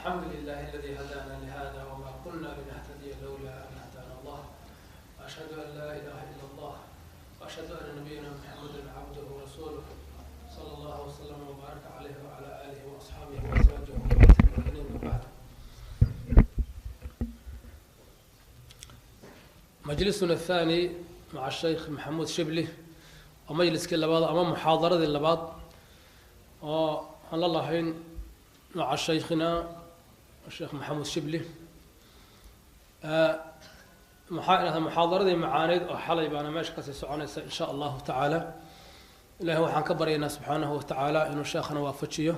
الحمد لله الذي هدانا لهذا وما قلنا لنهتدي لولا أن هدانا الله وأشهد أن لا إله إلا الله وأشهد أن نبينا محمدا عبده ورسوله صلى الله وسلم وبارك عليه وعلى آله وأصحابه وأزواجه المؤمنين وبعد. مجلسنا الثاني مع الشيخ محمود شبلي ومجلس كل بعض أمام محاضرة اللباط الله حين مع شيخنا الشيخ محمود شبلي محاضرة معاند وحلي بأنا ماشي قصة سعونيس إن شاء الله تعالى إلهي وحن كبرينا سبحانه وتعالى إنه شيخنا وافتشيه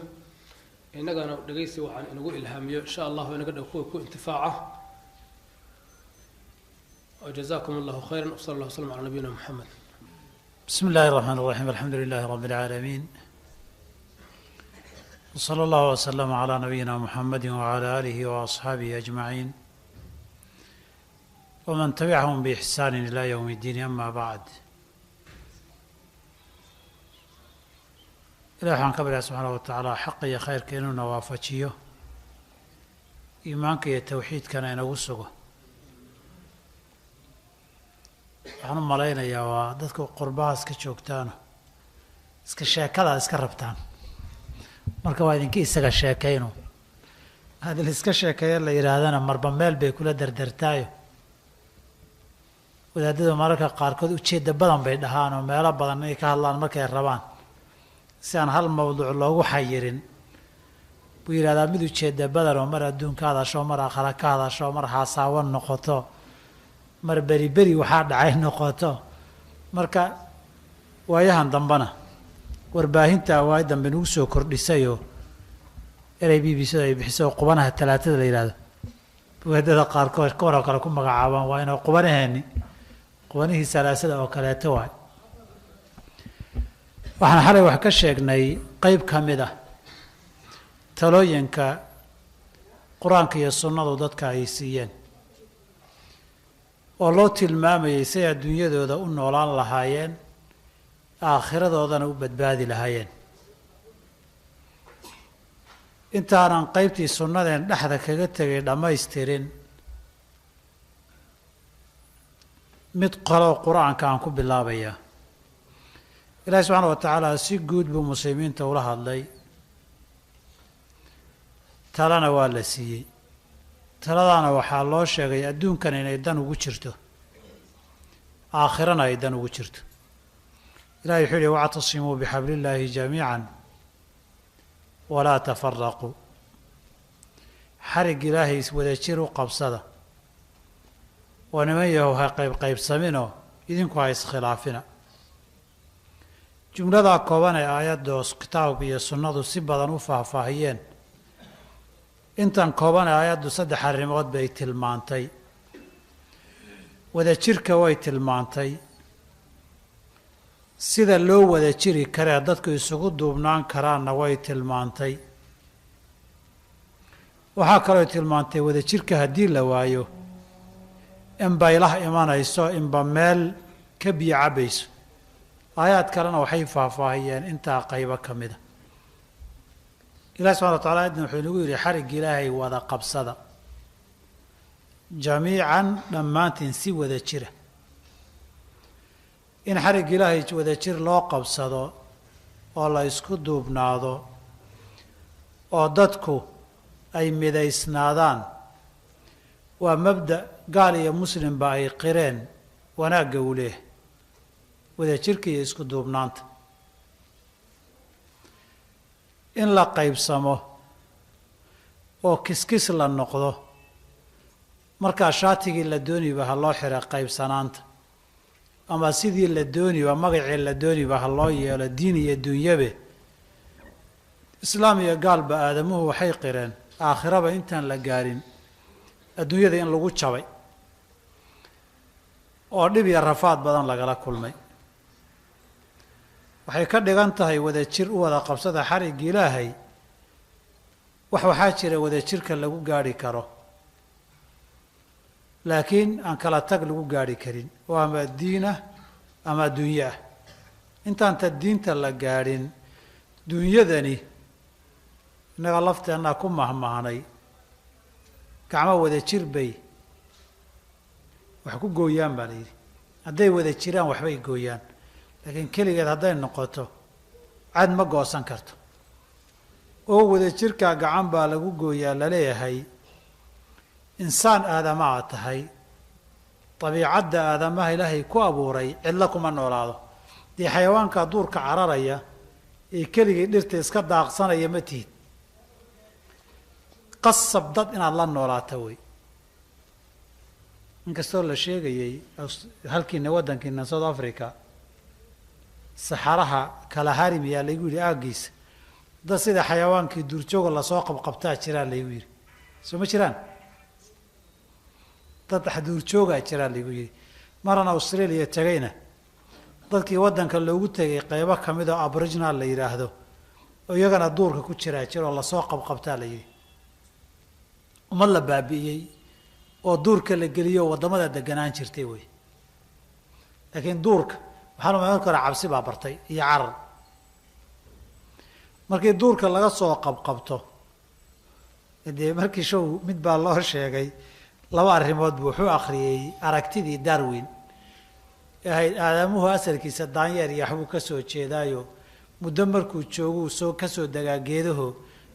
إنك أنا دقيسي وحن نقول إلهامي إن شاء الله إنك نقول انتفاعه وجزاكم الله خيرا وصلى الله وسلم على نبينا محمد. بسم الله الرحمن الرحيم الحمد لله رب العالمين وصلى الله وسلم على نبينا محمد وعلى آله وأصحابه أجمعين ومن تبعهم بإحسان إلى يوم الدين أما بعد. إلهي حان كبر سبحانه وتعالى حقي خير كأنه نوافتشيه إيمانك التوحيد كان ينوسقه waxaan u malaynayaa waa dadku qurbaha iska joogtaano iska sheekada iska rabtaan marka waa idinka isaga sheekayno hadii la iska sheekeeyo la yiraahdana marba meel bay kula dardartaayo wadaadada mararka qaarkood ujeedda badan bay dhahaan oo meelo badan ay ka hadlaan markay rabaan si aan hal mawduuc loogu xayirin buu yiraahdaa mid ujeedda badan oo mar adduunka hadasho mar aakhira ka hadasho mar xasaawan noqoto mar beri waxaa dhacay noqoto marka waayahan dambana warbaahinta waay dambe nagu soo kordhisayo eray BBC ay bixiso qubanaha talaatada la yiraahdo wadada qaarkood koor kale ku magacaabaan waa inay qubanihii salaasada oo kaleeto waay waxaan xalay wax ka sheegnay qayb ka mid ah talooyinka quraanka iyo sunnadu dadka ay siiyeen oo loo tilmaamayay say adduunyadooda u noolaan lahaayeen aakhiradoodana u badbaadi lahaayeen intaanan qaybtii sunnadeen dhexda kaga tegay dhammaystirin mid qaloo qur-aanka aan ku bilaabayaa ilaahi subxaana wa tacaala si guud buu muslimiinta ula hadlay talana waa la siiyey taladaana waxaa loo sheegay adduunkan inay dan ugu jirto aakhirana ay dan ugu jirto ilahi wuxuu yihi wactasimuu bixabli illaahi jamiican walaa tafaraquu xarig ilaahay wada jir u qabsada oo niman yahow ha qaybsaminoo idinku ha iskhilaafina jumladaa kooban ee aayaddoos kitaabka iyo sunnadu si badan u faahfaahiyeen intan kooban ee aayaddu 3 arrimood bay tilmaantay wada jirka way tilmaantay sida loo wada jiri kara dadku isugu duubnaan karaanna way tilmaantay waxaa kaloo tilmaantay wada jirka haddii la waayo in baylah imanayso inba meel ka biyo cabayso aayaad kalena waxay faahfaahiyeen intaa qaybo ka mida ilahi subxana wa tacala adna wuxuu nagu yidhi xarig ilaahay wada qabsada jamiican dhammaantiin si wada jira in xarig ilaahay wada jir loo qabsado oo la isku duubnaado oo dadku ay midaysnaadaan waa mabda' gaal iyo muslimba ay qireen wanaagga uu leeyahay wada jirka iyo isku duubnaanta in la qaybsamo oo kiskis la noqdo markaa shaatigii la dooniba ha loo xira qaybsanaanta ama sidii la dooniba magacii la dooniba ha loo yeelo diin iyo dunyabe islaam iyo gaalba aadamuhu waxay qireen aakhiraba intaan la gaarin adduunyada in lagu jabay oo dhib iyo rafaad badan lagala kulmay waxay ka dhigan tahay wada jir u wada qabsada xarigga ilaahay waxaa jira wada jirka lagu gaari karo laakiin aan kala tag lagu gaari karin oo ama diinah ama adduunye ah intaanta diinta la gaadhin dunyadani innaga lafteennaa ku mahmahnay gacmo wada jir bay wax ku gooyaan baa la yidhi hadday wada jiraan waxbay gooyaan laakiin keligeed hadday noqoto cad ma goosan karto oo wada jirkaa gacan baa lagu gooyaa laleeyahay insaan aadama a tahay dabiicadda aadamaha ilaahay ku abuuray cidlo kuma noolaado dee xayawaanka duurka cararaya ee keligii dhirta iska daaqsanaya ma tihid qasab dad inaad la noolaato wey inkastoo la sheegayey halkiina waddankiina South Africa saxaraha Kalahari miyaa laygu yidhi aaggiisa dad sida xayawaankii duurjooga lasoo qabqabtaa jiraa laygu yidhi soo ma jiraan dad duurjoogaa jiraa laygu yidhi maran Australia tagayna dadkii waddanka loogu tegay qaybo ka mid oo aboriginal la yidhaahdo oo iyagana duurka ku jiraa jiroo lasoo qabqabtaa la yidhi uma la baabi'iyey oo duurka la geliyo waddamada deganaan jirtay wey laakiin duurka waxaan u marka hore cabsi baa bartay iyo carar markii duurka laga soo qabqabto dee markii show mid baa loo sheegay laba arrimood buu wuxuu akhriyey aragtidii Darwin ahayd aadamuhu asalkiisa daanyeer iyo waxbuu ka soo jeedaayo muddo markuu joogo soo ka soo dagaa geedaho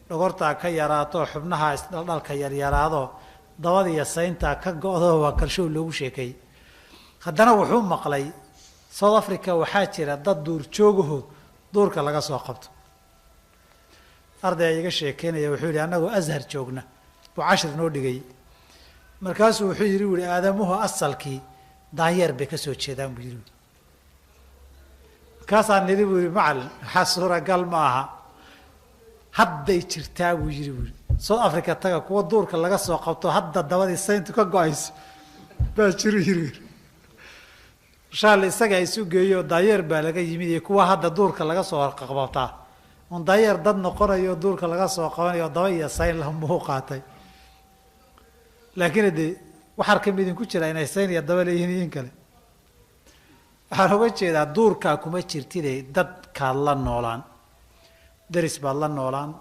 dhogortaa ka yaraato xubnaha isdhaldhalka yaryaraado dabada iyo saynta ka go'do waa kalshow loogu sheekay haddana wuxuu maqlay South Africa waxaa jira dad duur joogaho duurka laga soo qabto arday iga sheekeynaya wuxuu yidhi annagu Azhar joogna buu 10 noo dhigay markaasuu wuxuu yidhi aadamuhu asalkii daanyeer bay ka soo jeedaan buu yidhi markaasaan nidhi buu yidhi macallin waxaa suuragal ma aha hadday jirtaa buu yidhi South Africa taga kuwa duurka laga soo qabto hadda dabadii sayntu ka go'ayso baa jiru yidhi shaal isaga isu geeyo daanyeer baa laga yimid iyo kuwa hadda duurka laga soo qabtaa on daanyeer dad noqonayo duurka laga soo qabanayo daba iyo sayn la muu qaatay laakiin de waxar ka mid ku jira inay sayn iyo daba leeyihiin kale waxaan uga jeedaa duurka kuma jirtide dadka la noolaan daris baad la noolaan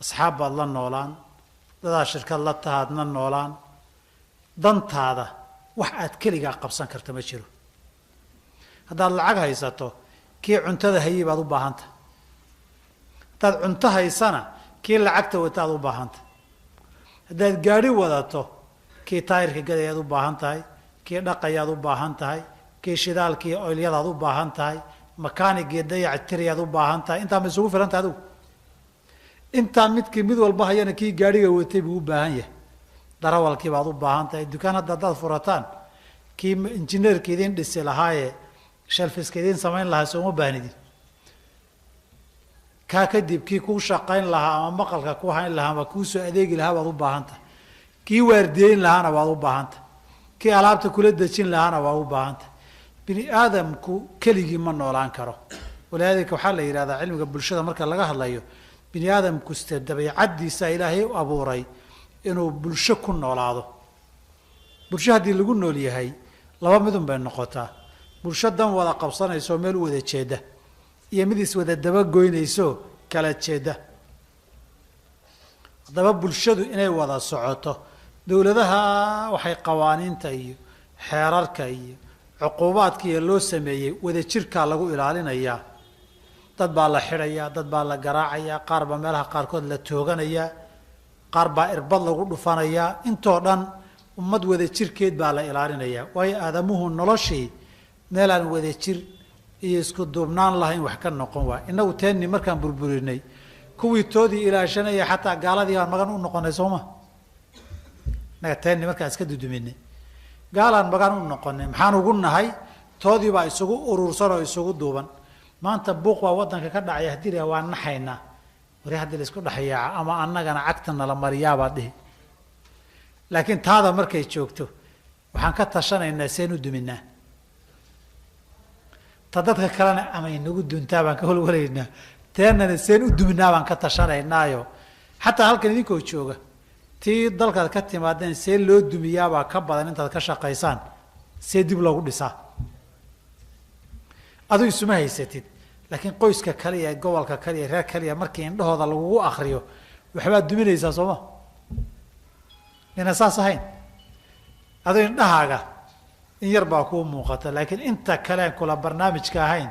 asxaab baad la noolaan dadaa shirkad la tahaadna noolaan dantaada wax aad keligaa qabsan karta ma jiro haddaad lacag haysato kii cuntada hayay baad u baahanta haddaad cunto haysana kii lacagta wataad u baahanta haddaad gaadhi wadato kii taayirka gadayaad u baahan tahay kii dhaqayaad u baahan tahay kii shidaalkii oylyadaad u baahan tahay makaanigii dayactirayaad u baahan tahay intaa ma isugu filan tahay adigu intaa mid walba hayana kii gaadhiga watay buu u baahan yahay darawalkii baad u baahan tahay dukaan haddaad furataan kii injineerka idin dhisi lahaayee shelfiska idin samayn lahaa sooma baahnidin kaa kadib kii kuu shaqayn lahaa ama maqalka ku hayn lahaa ama kuu soo adeegi lahaa baad u baahan tahay kii waardiyeyn lahaana waad u baahan tahay kii alaabta kula dejin lahaana waa u baahan tahay bini aadamku keligii ma noolaan karo walidaalika waxaa la yidhahdaa cilmiga bulshada marka laga hadlayo bini aadamku site dabiicaddiisa ilaahay u abuuray inuu bulsho ku noolaado bulsho haddii lagu nool yahay laba midun bay noqotaa bulsho dan wada qabsanayso meel u wada jeeda iyo mid is wada dabagoynayso kala jeeda haddaba bulshadu inay wada socoto dowladaha waxay qawaaniinta iyo xeerarka iyo cuquubaadka iyo loo sameeyey wada jirkaa lagu ilaalinayaa dad baa la xidhayaa dad baa la garaacayaa qaar baa meelaha qaarkood la tooganayaa qaar baa irbad lagu dhufanayaa intoo dhan ummad wada jirkeed baa la ilaalinayaa waayo aadamuhu noloshii meelaan wada jir iyo isku duubnaan lahayn wax ka noqon waay innagu teenni markaan burburinay kuwii toodii ilaashanaya xataa gaaladii baan magan u noqonay sooma innaga teenni markaan iska duduminay gaalaan magan u noqonay maxaan ugu nahay toodii baa isugu urursan oo isugu duuban maanta buuq baa waddanka ka dhacaya haddii la waa naxaynaa wari haddii la isku dhexyaaca ama annagana cagtana la mariyaabaa dhihi laakiin taada markay joogto waxaan ka tashanaynaa seen u duminaa ta dadka kalena ama inagu duntaa baan ka holwalaynaa teennana seen u duminaa baan ka tashanaynaayo xataa halkan idinkoo jooga tii dalkaad ka timaadeen see loo dumiyaabaa ka badan intaad ka shaqaysaan see dib loogu dhisaa adigu isuma haysatid laakiin qoyska kaliya gobolka kaliya reer kaliya markii indhahooda lagugu akriyo waxbaad duminaysaa sooma nina saas ahayn adoo indhahaaga in yar baa kuu muuqata laakiin inta kale kula barnaamijka ahayn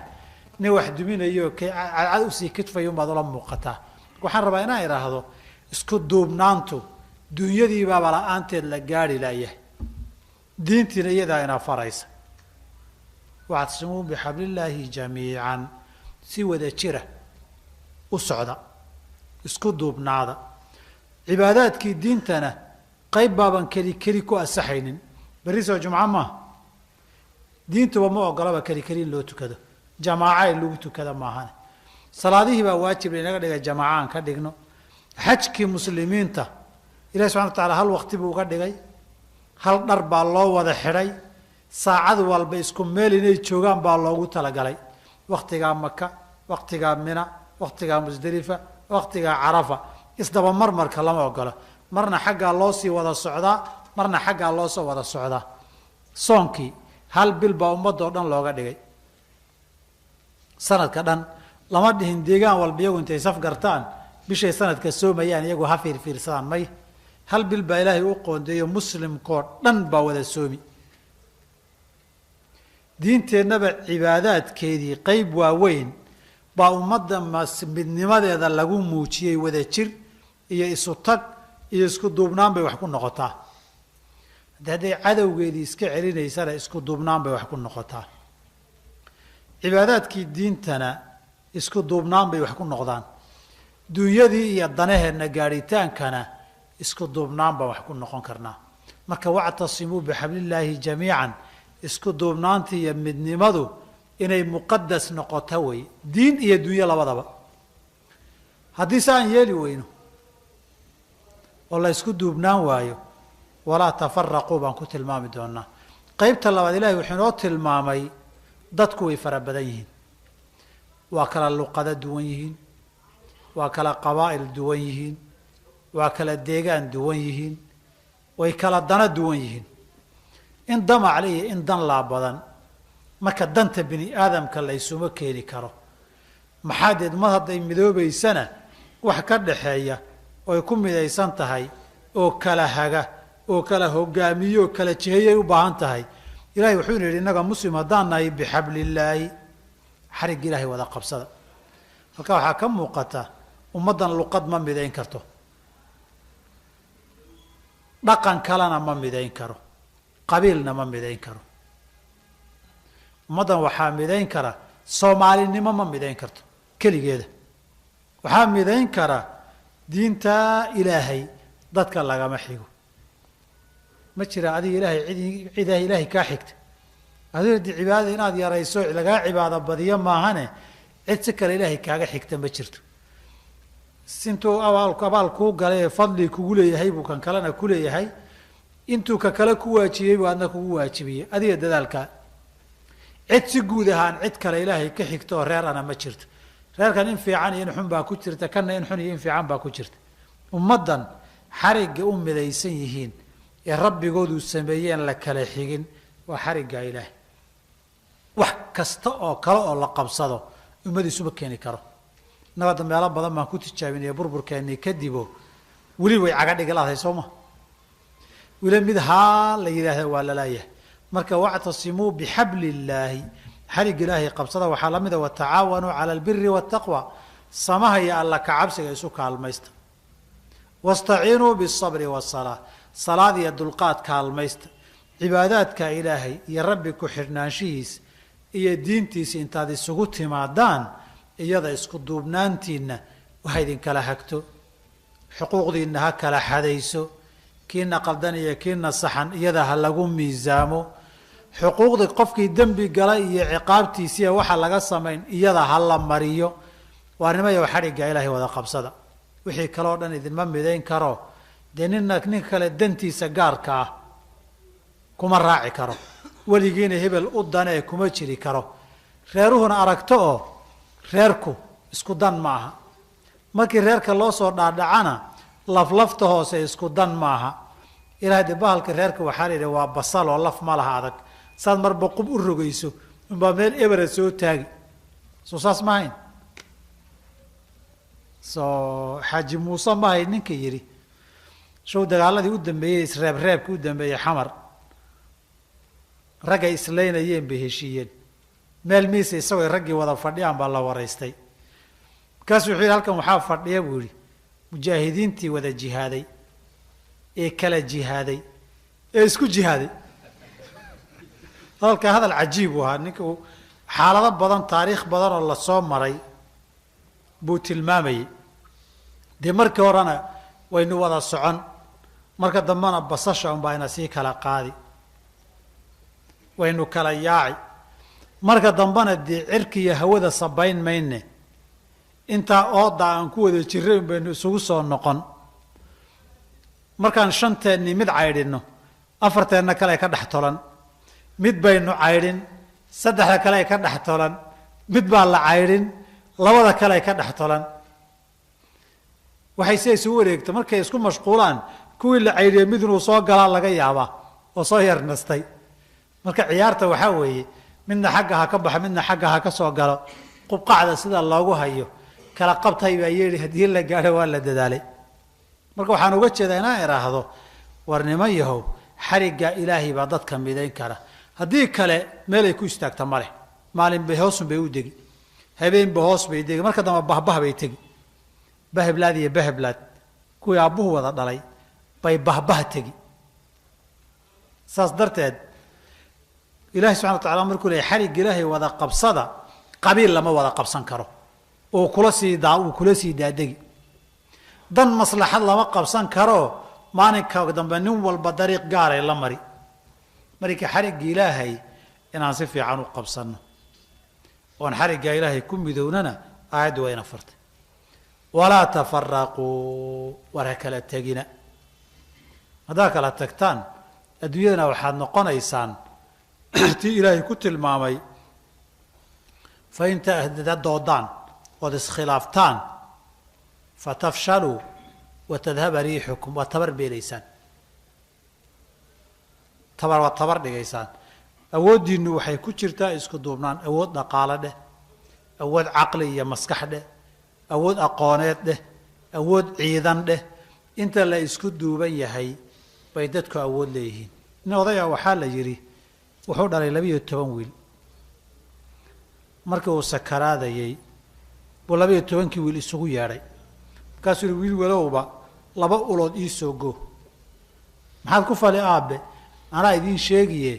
nin wax duminayo cadcad usii kitfayo baad ula muuqataa waxaan rabaa inaan idhaahdo isku duubnaantu dunyadii baaba la-aanteed la gaari layahay diintiina iyadaa inaa faraysa wactasimuu bixablillaahi jamiican si wada jira u socda isku duubnaada cibaadaadkii diintana qayb baaban keli ku asaxaynin berri soo jumco maaha diintuba ma ogolaba keli in loo tukado jamaaca in lagu tukada maahane salaadihii baa waajib inaga dhigay jamaaca aan ka dhigno xajkii muslimiinta ilahi subxana wa taala hal waqti buu uga dhigay hal dhar baa loo wada xidhay saacad walba isku meel inay joogaan baa loogu talagalay waktigaa maka waktigaa mina waktigaa musdelifa waktigaa carafa isdaba marmarka lama ogolo marna xaggaa loo sii wada socdaa marna xaggaa loo soo wada socdaa soonkii hal bil baa ummadda oo dhan looga dhigay sanadka dhan lama dhihin deegaan walba iyagu intay saf gartaan bishay sanadka soomayaan iyagu ha fiirfiirsadaan may hal bil baa ilaahay u qoondeeyo muslimkoo dhan baa wada soomi diinteennaba cibaadaadkeedii qeyb waaweyn baa ummadda midnimadeeda lagu muujiyey wada jir iyo isu tag iyo isku duubnaan bay wax ku noqotaa hadday cadowgeedii iska celinaysana isku duubnaan bay wax ku noqotaa cibaadaadkii diintana isku duubnaan bay wax ku noqdaan dunyadii iyo danaheenna gaadhitaankana isku duubnaan baan wax ku noqon karnaa marka wactasimuu bixablillaahi jamiican isku duubnaantii iyo midnimadu inay muqadas noqoto wey diin iyo dunyo labadaba haddii se aan yeeli weyno oo la isku duubnaan waayo walaa tafaraquu baan ku tilmaami doonaa qeybta labaad ilahay wuxuu inoo tilmaamay dadku way fara badan yihiin waa kala luqado duwan yihiin waa kala qabaa'il duwan yihiin waa kala deegaan duwan yihiin way kala dana duwan yihiin in damacle iyo in dan laa badan marka danta bini aadamka la ysuma keeni karo maxaa deed mar hadday midoobaysana wax ka dhaxeeya oy ku midaysan tahay oo kala haga oo kala hogaamiyo oo kala jihayay u baahan tahay ilahay wuxuu ina yidhi innaga muslim haddaan nahay bixablillaahi xarigga ilaahay wada qabsada halka waxaa ka muuqata ummaddan luqad ma midayn karto dhaqan kalena ma midayn karo qabiilna ma midayn karo ummaddan waxaa midayn kara soomaalinimo ma midayn karto keligeeda waxaa midayn kara diinta ilaahay dadka lagama xigo ma jira adiga ilaahay cidaa ilaahay kaa xigta adiga di cibaadada inaad yarayso lagaa cibaado badiyo maahane cid si kale ilaahay kaaga xigta ma jirto intuu abaal kuu galay ee fadli kugu leeyahay buu kan kalena ku leeyahay intuu ka kale ku waajibiyey buu adna kugu waajibiyey adiga dadaalkaa cid si guud ahaan cid kale ilaahay ka xigta oo reer ana ma jirto reerkan in fiican iyo in xun baa ku jirta kana in xun iyo in fiican baa ku jirta ummaddan xarigga u midaysan yihiin ee rabbigoodu sameeyeen la kala xigin waa xarigga ilaahay wax kasta oo kale oo la qabsado ummadiisuma keeni karo nabadda meelo badan baan ku tijaabinaya burburkeennii kadibo weli way caga dhigalaadahay soo ma weli mid haa la yidhaahda waa lalaayahay marka wactasimuu bixabli illaahi xarigga ilaahay qabsada waxaa la mida watacaawanuu cala albiri waataqwa samaha iyo alla kacabsiga isu kaalmaysta wastaciinuu bisabri wasalaa salaad iyo dulqaad kaalmaysta cibaadaadka ilaahay iyo rabbi ku xidhnaanshihiisa iyo diintiisa intaad isugu timaadaan iyada isku duubnaantiinna waxa idinkala hagto xuquuqdiinna ha kala xadayso kiina qaldan iyo kiina saxan iyada ha lagu miisaamo xuquuqdii qofkii dembi gala iyo ciqaabtiisiiya waxa laga samayn iyada ha la mariyo waa nimayo xadhigga ilaahay wada qabsada wixii kaleo dhan idinma midayn karo dee nin kale dantiisa gaarka ah kuma raaci karo weligiina hebel u danee kuma jiri karo reeruhuna aragto oo reerku isku dan ma aha markii reerka loo soo dhaadhacana laflafta hoose isku dan maaha ilahay de bahalka reerka waxaa la yidhi waa basal oo laf ma laha adag saad marba qub u rogayso unbaa meel ebera soo taagi soo saas ma hayn soo xaaji muuse ma hayn ninka yidhi show dagaaladii u dambeeyey isreebreebkii u dambeeyey xamar raggay islaynayeen bay heshiiyeen meel miisa isagoo raggii wada fadhiyaan baa la waraystay markaasuu wuxuu yidhi halkan waxaa fadhiya buu yidhi mujaahidiintii wada jihaaday ee kala jihaaday ee isku jihaaday hadalkaa hadal cajiib u ahaa ninka xaalado badan taariikh badan oo lasoo maray buu tilmaamayey dee markii horena waynu wada socon marka dambena basasha unbaa ina sii kala qaadi waynu kala yaaci marka dambena dee cirki iyo hawada sabayn mayne intaa ooda aan ku wada jirray baynu isugu soo noqon markaan shanteenni mid caydhino afarteenna kale ka dhex tolan mid baynu caydhin saddexda kale ka dhex tolan mid baa la caydhin labada kale ka dhex tolan waxay si isugu wareegto markay isku mashquulaan kuwii la caydhiyey mid inuu soo galaa laga yaabaa oo soo yarnastay marka ciyaarta waxaa weeye midna xagga ha ka baxo midna xagga ha ka soo galo qubqacda sida loogu hayo kala qabtay baa yeedhi haddii la gaadho waa la dadaalay marka waxaan uga jeedaa inaan idhaahdo war niman yahow xarigga ilaahay baa dadka midayn kara haddii kale meelay ku istaagta ma leh maalin bay hoosun bay u degi habeenba hoos bay degi marka dambe bahbah bay tegi baheblaad iyo baheblaad kuwii aabbuhu wada dhalay bay bahbah tegi saas darteed ilaahay subxana wa tacala markuu leeyahy xarigga ilaahay wada qabsada qabiil lama wada qabsan karo oo uu kula sii daadegi dan maslaxad lama qabsan karo maalinka dambe nin walba dariiq gaaray la mari marka xarigga ilaahay inaan si fiican u qabsanno oon xarigga ilaahay ku midownana aayaddu waa ina fartay walaa tafaraquu war ha kala tegina haddaad kala tagtaan adduunyadana waxaad noqonaysaan tii ilaahay ku tilmaamay fa in doodaan ood iskhilaaftaan fatafshaluu watadhaba riixukum waa tabar beelaysaan waad tabar dhigaysaan awooddiinu waxay ku jirtaa isku duubnaan awood dhaqaale dheh awood caqli iyo maskax dheh awood aqooneed dheh awood ciidan dheh inta la isku duuban yahay bay dadku awood leeyihiin nin odaya waxaa la yidhi wuxuu dhalay 12 wiil markii uu sakaraadayey buu 12kii wiil isugu yeedhay markaasuu yihi wiil walowba 2 ulood ii soo go maxaad ku fali aabe anaa idiin sheegiye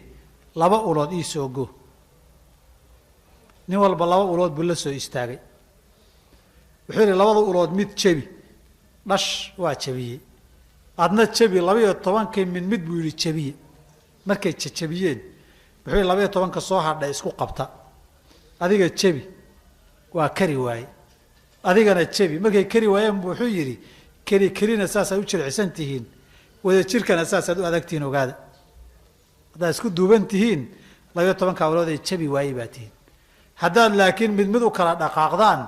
2 ulood ii soo go nin walba 2 ulood buu la soo istaagay wuxuu yihi 2 ulood mid jebi dhash waa jebiyey adna jebi 12kii mid buu yihi jebiye markay jabiyeen wuxuu yihi 12ka soo hadhay isku qabta adiga jebi waa kari waaye adigana jebi markay kari waayeen wuxuu yidhi kelina saasaad u jircisan tihiin wada jirkana saasaad u adagtihiin ogaada haddaad isku duuban tihiin 12ka awlood ay jebi waayey baa tihiin haddaad laakiin mid u kala dhaqaaqdaan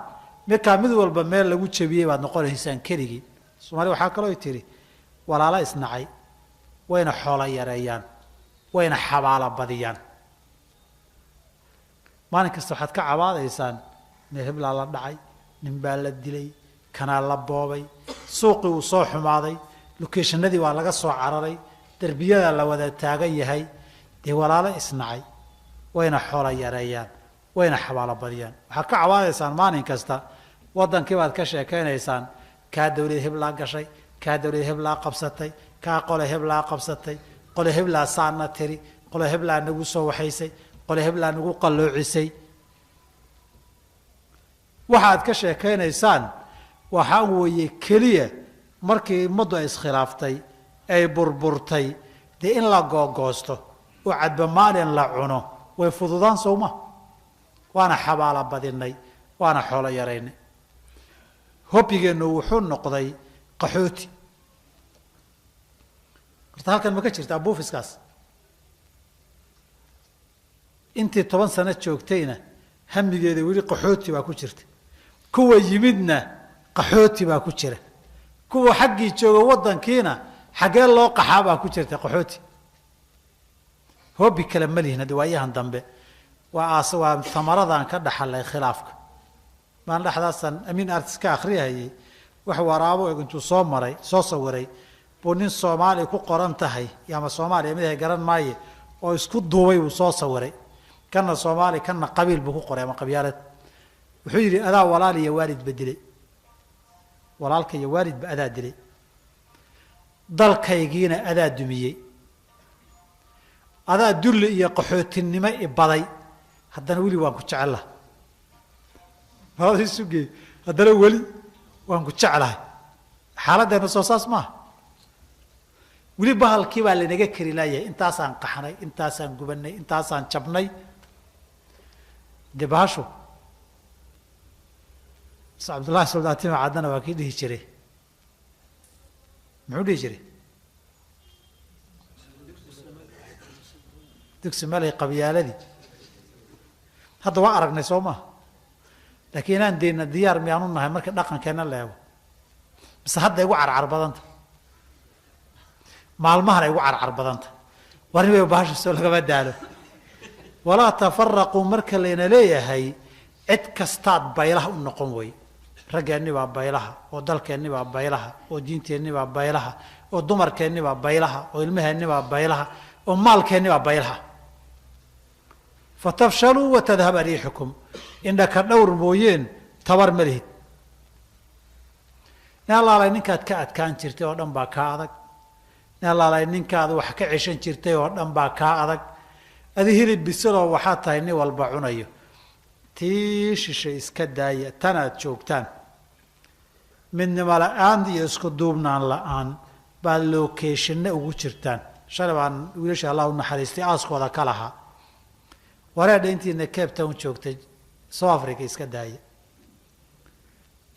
markaa mid walba meel lagu jebiyey baad noqonaysaan keligii soomaali waxaa kaloo tiri walaala isnacay wayna xoola yareeyaan wayna xabaala badiyaan maalin kasta waxaad ka cabaadaysaan nin heblaa la dhacay nin baa la dilay kanaa la boobay suuqii uu soo xumaaday lokeeshanadii waa laga soo cararay derbiyadaa la wada taagan yahay dee walaalo isnacay wayna xoola yareeyaan wayna xabaalo badiyaan waxaad ka cabaadaysaan maalin kasta waddankii baad ka sheekaynaysaan kaa dawlad heblaa gashay kaa dawlad heblaa qabsatay kaa qole heblaa qabsatay qole heblaa saana tiri qole heblaa nagu soo waxaysay qole heblaa nagu qalloocisay waxaad ka sheekaynaysaan waxaa weeye keliya markii ummaddu ay iskhilaaftay ay burburtay dee in la googoosto oo cadba maalin la cuno way fududaan sowma waana xabaala badinay waana xoolo yaraynay hobbigeennu wuxuu noqday qaxooti horta halkan ma ka jirtaa buufiskaas intii 10 sano joogtayna hamigeeda weli qaxooti baa ku jirta kuwa yimidna qaxooti baa ku jira kuwa xaggii jooga waddankiina xaggee loo qaxaa baa ku jirta qaxooti hobbi kale ma lihin haddii waayahan dambe waa tamaradan ka dhaxalay khilaafka baan dhexdaasan amiin artis ka akhriyahayey wax waraabo intuu soo sawiray buu nin soomaali ku qoran tahay ama soomaaliya mid ay garan maaye oo isku duubay uu soo sawiray kana soomaali kana qabiil buu ku qoray ama qabyaalad wuxuu yidhi adaa walaal iyo waalidba dilay walaalka iyo waalidba adaa dilay dalkaygiina adaa dumiyey adaa dulli iyo qaxootinimo i baday haddana weli waan ku jecelahay malada sugey haddana weli waan ku jeclahay xaaladdeena soo saas maaha weli bahalkii baa lanaga kari laayahay intaasaan qaxnay intaasaan gubanay intaasaan jabnay dee bahashu cabdullahi soldaatima caddana waa kii dhihi jiray muxuu dhihi jiray dugsi malay qabyaaladii hadda waa aragnay soo maha laakiin inaan deyna diyaar miyaanu nahay markii dhaqankeenna la eego mise hadda igu carcar badanta maalmahana igu carcar badanta warnibay bahasha soo lagama daalo walaa tafaraquu marka layna leeyahay cid kastaad baylaha u noqon wey raggeenni baa baylaha oo dalkeenni baa baylaha oo diinteenni baa baylaha oo dumarkeenni baa baylaha oo ilmaheenni baa baylaha oo maalkeenni baa baylaha fatafshaluu watadhaba riixukum indhaka dhowr mooyeen tabar ma lihid nin allaalay ninkaad ka adkaan jirtay oo dhan baa kaa adag nin allaalay ninkaad wax ka ceshan jirtay oo dhan baa kaa adag adi hilib bisiloo waxaad tahay nin walba cunayo tii shisha iska daaya tanaad joogtaan midnimo la-aan iyo isku duubnaan la-aan baad lokeeshinna ugu jirtaan shalay baan wiilasha allah u naxariistay aaskooda ka lahaa wareedha intiina cape town joogtay south africa iska daaya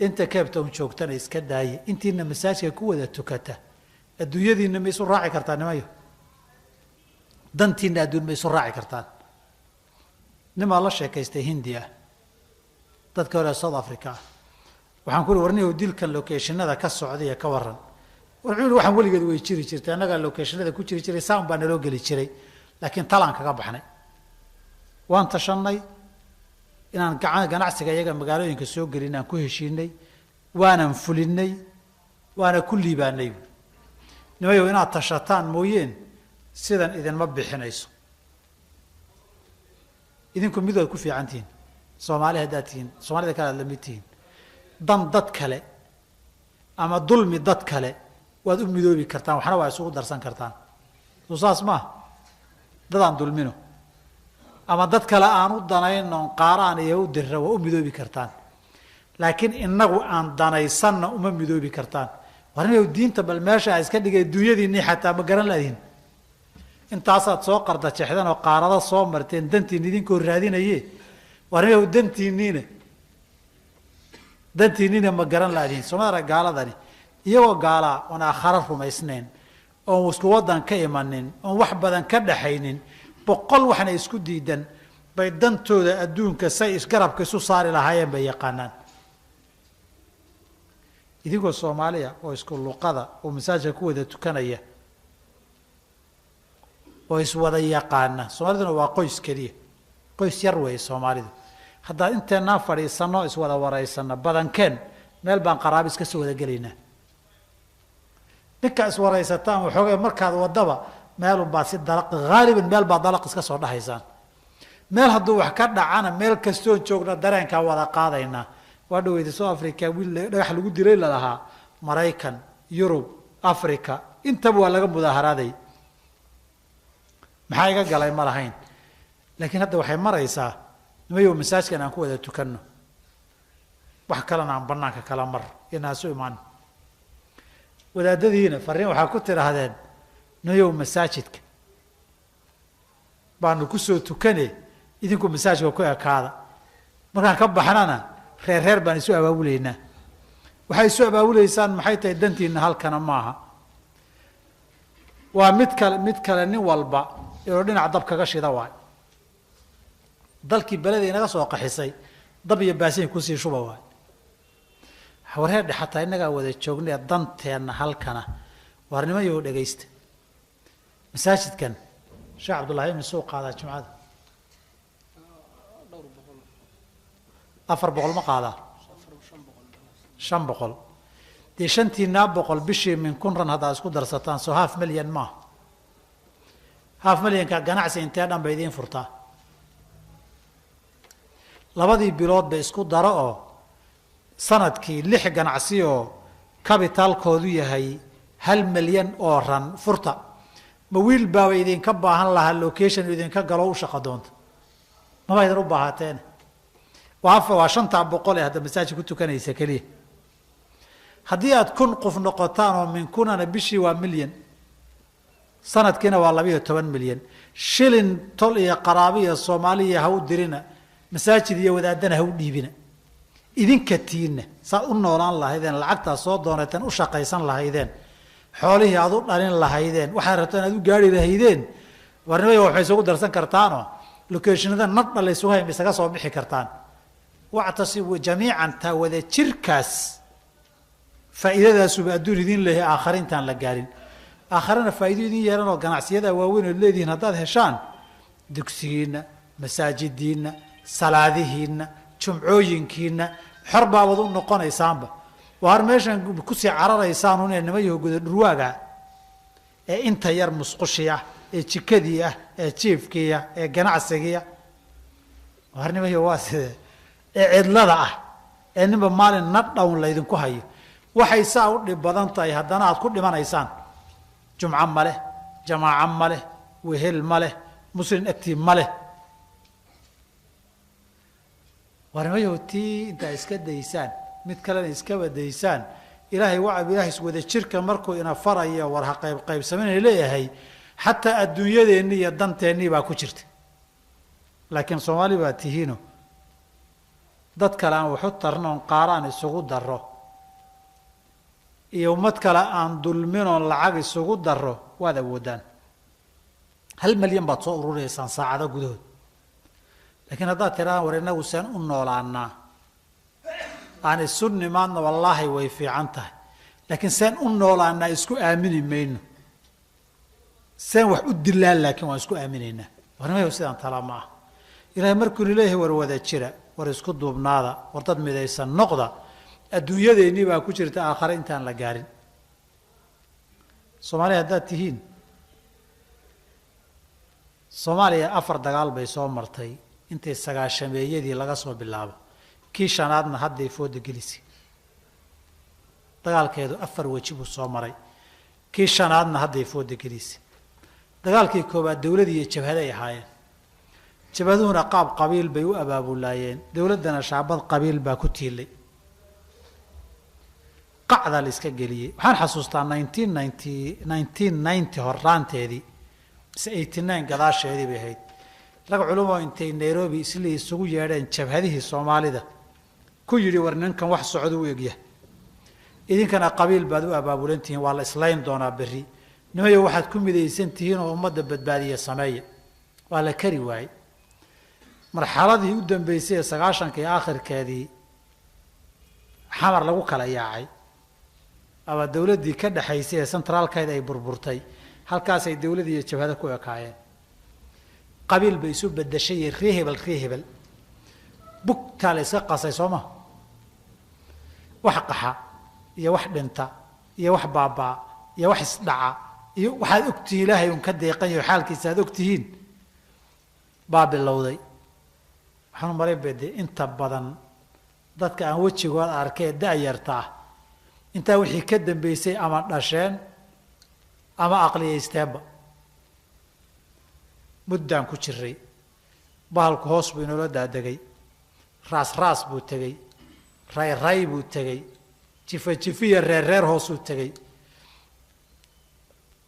inta cape town joogtana iska daaya intiina masaajka ku wada tukata adduunyadiina ma isu raaci kartaan nimayo dantiina adduun ma isu raaci kartaan nimaa la sheekaystay hindi ah dadka hore south africa ah waxaan ku uhi warniyow dilkan lokeeshinada ka socdaiyo ka waran wuxuu waxaan weligeed way jiri jirtay annagaa lokeeshinada ku jiri jiray saan baa naloo geli jiray laakiin talaan kaga baxnay waan tashanay inaan ganacsiga iyaga magaalooyinka soo gelin aan ku heshiinay waanan fulinay waana ku liibaanay nimayow inaad tashataan mooyeen sidan idinma bixinayso idinku mid waad ku fiican tihiin soomaali haddaad tihiin soomaalida kale aad la mid tihiin dan dad kale ama dulmi dad kale waad u midoobi kartaan waxna waa isugu darsan kartaan soo saas maaha dadaan dulmino ama dad kale aan u danayn oon qaaraan iyo u dirra waa u midoobi kartaan laakiin inagu aan danaysanna uma midoobi kartaan warnimow diinta bal meesha a iska dhigay dunyadiinii xataa ma garan laadihin intaasaad soo qarda jeexdeen oo qaarada soo marteen dantiina idinkoo raadinaye warnimow dantiinniina ma garan laadihin soomara gaaladani iyagoo gaalaa oon aakharo rumaysnayn oon isku waddan ka imanin oon wax badan ka dhaxaynin boqol waxna isku diidan bay dantooda adduunka say isgarabka isu saari lahaayeen bay yaqaanaan idinkoo soomaaliya oo isku luqada oo masaajka ku wada tukanaya oo iswada yaqaana soomaaliduna waa qoys keliya qoys yar weeye soomaalidu haddaad inteennaa fadhiisanno iswada waraysana badankeen meel baan qaraabis ka soo wada gelaynaa ninka iswaraysataan waxoogay markaad wadaba meelunbaad si dalaq haaliban meel baad dalaq iska soo dhahaysaan meel hadduu wax ka dhacana meel kastoon joogna dareenkaa wada qaadaynaa waa dhaweyda south africa wiil dhagax lagu dilay lalahaa maraykan yurub africa intaba waa laga mudaaharaaday maxaa iga galay ma lahayn laakiin hadda waxay maraysaa nimayow masaajkan aan ku wada tukanno wax kalena aan banaanka kala mar inaasu imaan wadaadadiina fariin waxaa ku tidhaahdeen nimayow masaajidka baanu kusoo tukane idinku masaajidka ku ekaada markaan ka baxnana reer baan isu abaabulaynaa waxay isu abaabulaysaan maxay tahay dantiina halkana maaha waa mid kale nin walba inuu dhinac dab kaga shida waay dalkii beleda inaga soo qaxisay dab iyo baasiin kusii shuba waay warheerdhe xataa innagaa wada joognay danteenna halkana waarnimayow dhegaysta masaajidkan sheekh cabdullahi ibn suu qaadaa jumcada 400 ma qaadaa 500 dee shantiinaa boqol bishii min kun ran haddaad isku darsataan soo half milyan maaha. half milyanka ganacsi intee dhan bay idiin furtaa. labadii bilood bay isku daro oo sanadkii 6 ganacsi oo kabitaalkoodu yahay 1 milyan oo ran furta. ma wiil baaba idinka baahan lahaa location idinka galo u shaqo doonta maba idin u baahateen. waa 500 ee hadda masaajid ku tukanaysa kaliya. haddii aad 1000 qof noqotaan oo min kunana bishii waa milyan, sanadkiina waa 12 milyan. shilin tol iyo qaraabi iyo Soomaaliya ha u dirina, masaajid iyo wadaadana ha u dhiibina. idinka tiina saa u noolaan lahaydeen, lacagtaa soo doonateen u shaqaysan lahaydeen, xoolihii aad u dhalin lahaydeen, waxaad rabtaan aad u gaari lahaydeen, warnimada waxay isugu darsan kartaanoo locationada nadha la isugu hayma isaga soo bixi kartaan. wactasibu jamiican taa wada jirkaas faa'iidadaasuba adduun idin leeyahay aakhare intaan la gaarin. aakharena faa'iido idin yeelanoo ganacsiyada waaweyn ood leedihiin haddaad heshaan dugsigiinna, masaajidiinna, salaadihiinna, jumcooyinkiinna xor baabad u noqonaysaanba. waar meeshan kusii cararaysaan un nima yaho guda dhurwaaga ee inta yar musqushi ah ee jikadii ee jiifkii ee ganacsigii waar nima yaho waa sidee ee cidlada ee ninba maalin nadhown laydinku hayo. waxay saa u dhib badan tahay haddana aad ku dhimanaysaan. jumco ma leh, jamaaco ma leh, wehel ma leh, muslim agtii ma leh. waar nima yaho tii intaa iska daysaan mid kalena iska wadaysaan. ilaahay wacab ilaahay wada jirka markuu ina farayo war ha qaybsameynay leeyahay xataa adduunyadeenni iyo danteennii baa ku jirta. laakiin Soomaali baa tihiino dad kale aan waxu tarnoon qaaraan isugu daro iyo ummad kale aan dulminoon lacag isugu daro waad awoodaan. 1 milyan baad soo ururaysaan saacado gudahood. laakiin haddaad tirahdaan war inagu seen u noolaanaa aan isu nimaadna wallaahi way fiican tahay, laakiin seen u noolaanaa isku aamini mayno. seen wax u dilaan laakiin waan isku aaminaynaa. warnimayo sidaan tala ma ah. ilaahay markuu leeyahay war wada jira, war isku duubnaada, war dad midaysan noqda, adduunyadeennii baa ku jirta aakhare intaan la gaarin. Soomaaliya haddaad tihiin, Soomaaliya 4 dagaal bay soo martay intay 90meeyadii laga soo bilaabo. kii shanaadna hadday fooda gelisay. dagaalkeedu 4 waji buu soo maray. kii shanaadna hadday fooda gelisay. dagaalkii koobaad dawlad iyo jabhad ay ahaayeen. jabhaduhuna qaab qabiil bay u abaabulaayeen, dawladdana shaabad qabiil baa ku tiilay. qacda la iska geliyey. waxaan xasuustaa 1990 horaanteedii mise 89 gadaasheedii bay ahayd. rag culimo intay Nairobi isla isugu yeedheen jabhadihii Soomaalida ku yiri war ninkan wax socdo u egyahay, idinkana qabiil baad u abaabulantihiin, waa la islayn doonaa berri, nimayo waxaad ku midaysan tihiin oo ummadda badbaadiya sameeya. waa la kari waayey. marxaladii u dambeysay ee 90kii aakhirkeedii xamar lagu kala yaacay ama dawladdii ka dhaxaysay ee centraalkeed ay burburtay. halkaasay dawladii iyo jabhada ku ekaayeen. qabiil bay isu bedeshay reehebel bugtaa la iska qasay sooma. wax qaxa iyo wax dhinta iyo wax baabaa iyo wax isdhaca iyo waxaad ogtihiin ilaahay un ka deeqayo xaalkiisa aad ogtihiin baa bilowday. waxaan maray bede inta badan dadka aan wejigooda arkay da'yarta ah intaa wixii ka dambeysay ama dhasheen ama aqliyaysteenba. muddaan ku jiray bahalku hoos buu inoola daadegay. raas buu tegey, ray buu tegey, jifiya reer hoosuu tegey.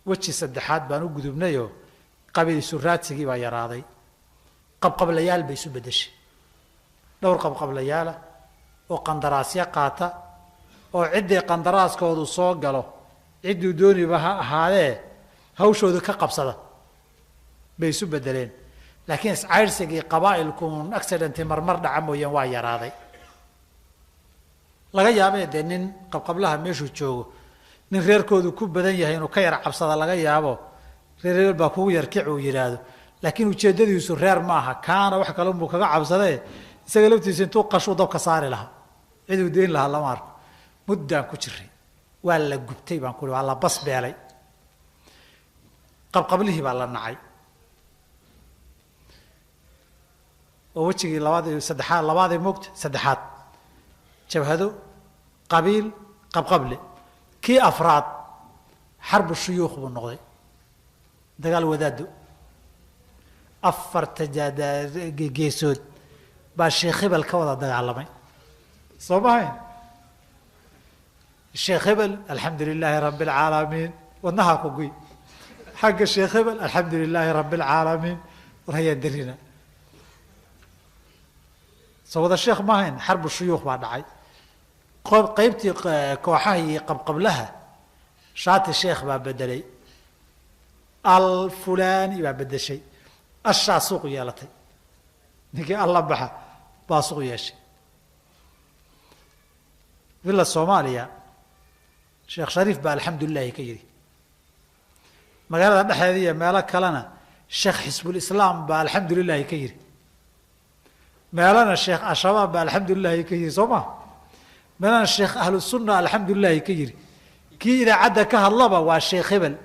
weji saddexaad baan u gudubnayoo qabiil isu raadsigii baa yaraaday. qabqablayaal bay isu bedeshay. dhowr qabqablayaala oo qandaraasyo qaata oo ciddii qandaraaskoodu soo galo cidduu dooniba ha ahaadee hawshooda ka qabsada bay isu bedeleen. laakiin iscayrsigii qabaa'ilkuun accidenti marmar dhaca mooyaan waa yaraaday. laga yaabee dee nin qabqablaha meeshuu joogo nin reerkoodu ku badan yahay inuu ka yar cabsada laga yaabo. reer baa kugu yar kic uu yidhaahdo, laakiin ujeeddadiisu reer ma aha. kaana wax kale unbuu kaga cabsadee isaga laftiisa intuu qashuu dabka saari lahaa ciduu deyn lahaa lama arko. muddaan ku jiray waa la gubtay baan ku waa la bas beelay qabqablihii baa la nacay oo wajigii labaad moogta saddexaad jabhado qabiil qabqable kii afraad xarbu shuyuukh buu noqday dagaal wadaado afarta geesood baa sheekh hebel ka wada dagaalamay soo mahayn sheekh hebel alxamdu lilaahi rabbi alcaalamiin wadnahaa ku guy xagga sheekh hebel alxamdu lilaahi rabbi alcaalamiin war hayaan darina soo wada sheekh maahayn xarbu shuyuukh baa dhacay qaybtii kooxaha iyo qabqablaha shaati sheekh baa bedelay alfulani baa bedeshay ashaa suuq yeelatay ninkii alla baxa baa suuq yeeshay villa soomaaliya sheekh shariif baa alxamdulilahi ka yidhi magaalada dhexdeeda iyo meelo kalena sheekh xisbulislaam baa alxamdulilahi ka yidhi meelana sheekh ashabaab baa alxamdulilahi ka yidhi soo ma meelana sheekh ahlusunna alxamdulilahi ka yidhi kii idaacadda ka hadlaba waa sheekh hebel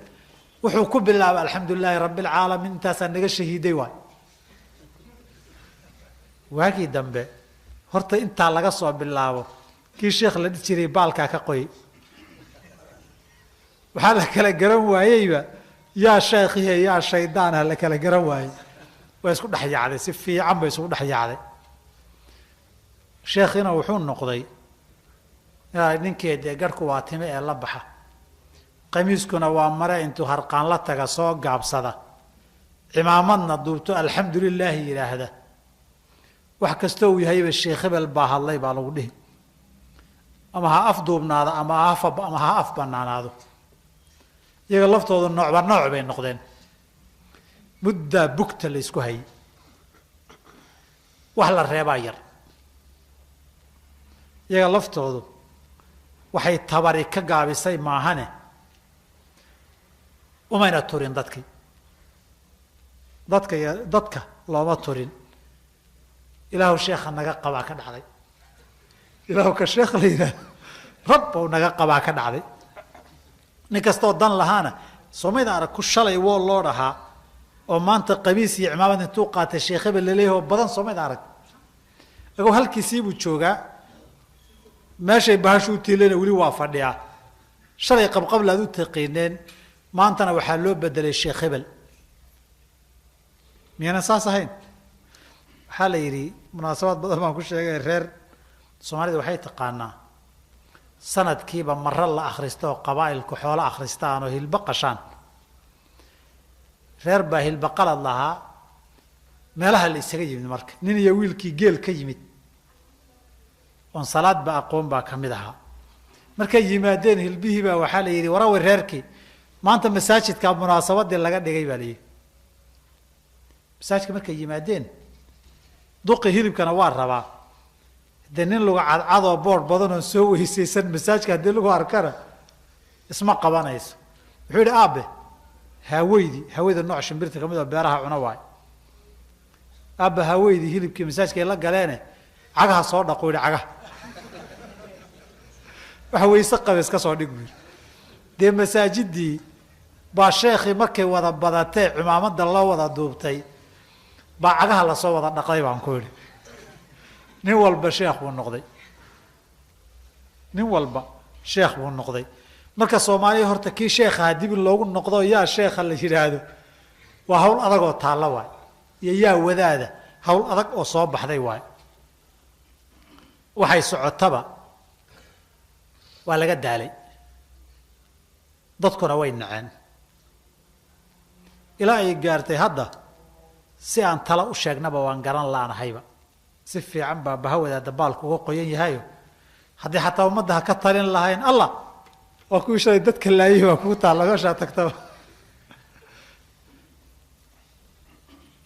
wuxuu ku bilaabay alxamdu lilaahi rabbi alcaalamiin intaasaa naga shahiiday waay waagii dambe horta intaa laga soo bilaabo kii sheekh la dhihi jiray baalkaa ka qoyay waxaa la kala garan waayeyba yaa sheekhihe yaa shaydaanah la kala garan waayey waa isku dhex yaacday si fiican bay isugu dhex yaacday sheekhiina wuxuu noqday ninkee dee garhku waa time ee la baxa qamiiskuna waa mare intuu harqaan la taga soo gaabsada cimaamadna duubto alxamdu lilaahi yidhaahda wax kastoo uu yahayba sheekh hebel baa hadlay baa lagu dhihi ama ha af duubnaado ama ha af banaanaado iyaga laftoodu noocba nooc bay noqdeen muddaa bugta la isku hayay wax la reebaa yar iyaga laftoodu waxay tabari ka gaabisay maahane umayna turin dadka looma turin ilaahu sheekha naga qabaa ka dhacday ilaahu ka sheekh la yidhaahdo rabbow naga qabaa ka dhacday nin kastoo dan lahaana soomayda arag ku shalay woo loo dhahaa oo maanta qamiis iyo cimaamad intuu qaatay sheekh hebel laleeyahay oo badan soomayda arag agoo halkiisii buu joogaa meeshay bahashu u tiilayna weli waa fadhiyaa shalay qabqablaad u taqiineen maantana waxaa loo bedelay sheekh hebel miyana saas ahayn waxaa la yidhi munaasabaad badan baan ku sheegay reer soomaalida waxay taqaanaa sanadkiiba maro la akhristo oo qabaa'ilku xoolo akhristaan oo hilbo qashaan reer baa hilbo qalad lahaa meelaha la isaga yimid marka nin iyo wiilkii geel ka yimid oon salaadba aqoon baa ka mid ahaa markay yimaadeen hilbihii baa waxaa la yidhi warawey reerkii maanta masaajidkaa munaasabadii laga dhigay baa layidhi masaajidka markay yimaadeen duqi hilibkana waa rabaa dee nin lagu cadcadoo boor badan oon soo weysaysan masaajidka haddii lagu arkana isma qabanayso wuxuu yidhi aabe haweyda nooc shimbirta kamid oo beeraha cuna waayo aabba haweydii hilibkii masaajidkay la galeene cagaha soo dhaqo yidhi cagaha waxa weyse qabees ka soo dhig buu yidhi dee masaajidii baa sheekhii markay wada badatee cimaamada la wada duubtay baa cagaha lasoo wada dhaqday baan ku yidhi nin walba sheekh buu noqday marka soomaaliya horta kii sheekhaha dib in loogu noqdo yaa sheekha la yidhaahdo waa hawl adag oo taalla waay iyo yaa wadaada hawl adag oo soo baxday waay waxay socotaba waa laga daalay dadkuna way naceen ilaa ay gaartay hadda si aan tala u sheegnaba waan garan laanahayba si fiican baa bahawadaada baalku uga qoyan yahayo haddii xataa ummadda ha ka talin lahayn allah waa kuwii shalay dadka laayay waa kuu taalla meeshaa tagtaba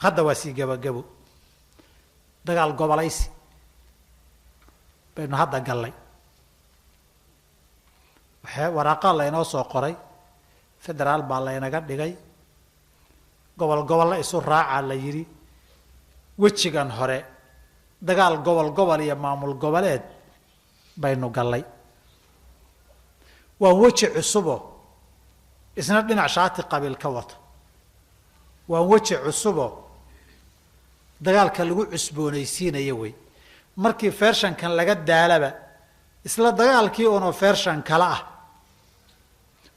hadda waa sii gabagabo dagaal gobolaysi baynu hadda gallay waraaqaa laynoo soo qoray federaal baa laynaga dhigay gobolla isu raacaa la yidhi wejigan hore dagaal gobol iyo maamul goboleed baynu gallay waa weji cusubo isna dhinac shaati qabiil ka wata waa weji cusubo dagaalka lagu cusboonaysiinayo wey markii fershankan laga daalaba isla dagaalkii oo fershan kala ah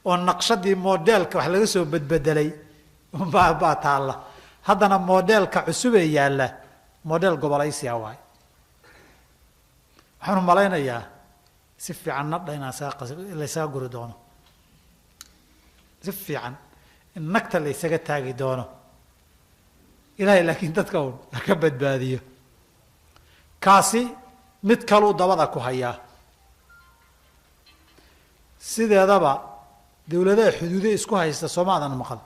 oo naqshadii modelka wax laga soo badbedelay baa taala haddana modelka cusub ee yaala model gobolaysi ah waay waxaan malaynayaa si fiican nadha inaan la isaga guri doono si fiican in nagta la isaga taagi doono ilaahay laakiin dadka uu ka badbaadiyo kaasi mid kaluu dabada ku hayaa sideedaba dawladaha xuduude isku haysta Soomaaliya maqal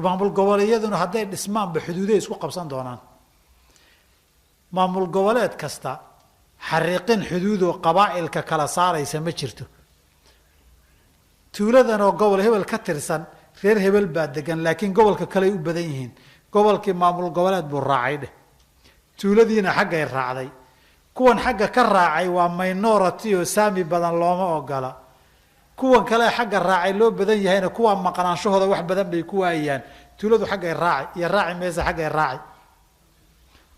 maamul goboleedyaduna hadday dhismaanba xuduuday isku qabsan doonaan maamul goboleed kasta xariiqin xuduud oo qabaa'ilka kala saaraysa ma jirto tuuladan oo gobol hebel ka tirsan reer hebel baa degan laakiin gobolka kale ay u badan yihiin gobolkii maamul goboleed buu raacay dheh tuuladiina xaggay raacday kuwan xagga ka raacay waa minority oo saami badan looma ogola kuwan kale xagga raacay loo badan yahayna kuwa maqnaanshahooda wax badan bay ku waayaan tuuladu xaggay raacay iyo raaci meesa xaggay raacay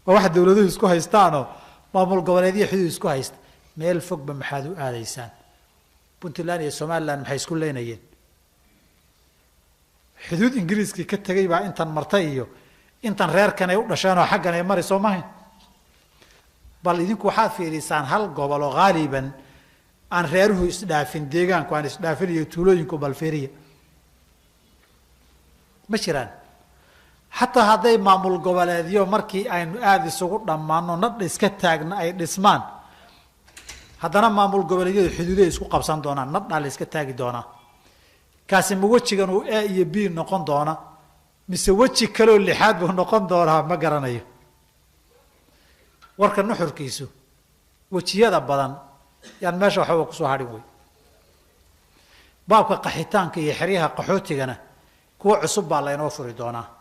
oo wax dawladuhu isku haystaanoo maamul goboleedyo xuduud isku haysta meel fogba maxaad u aadaysaan Puntland iyo Somaliland maxay isku leenayeen xuduud Ingiriiska ka tagay baa intan martay iyo intan reerkan ay u dhasheen oo xaggan ay mari Soomaaliya bal idinku waxaad fiirisaan hal gobol oo qaaliban aan reeruhu isdhaafin deegaanku aan isdhaafin iyo tuulooyinku bal fiiriya ma jiraan حتى هذي معمول قبلات يوم مركي أين آذي سقط لما نضل إسكتاعنا أي دسمان هذا معمول قبلات يوم حدودي يسقط قبسان دونا نضل على إسكتاعي دونا كاسم وجهي كانوا يبي نقون دونا مسوتشي كلو اللي حاد نقون دونا ما قرنيه ورك النحر كيسو وجهي هذا بدن يعني ما شو حوك سوهاري بابك قحيتان كي يحريها قحوتي جنا كوا عصب على ينوفر دونا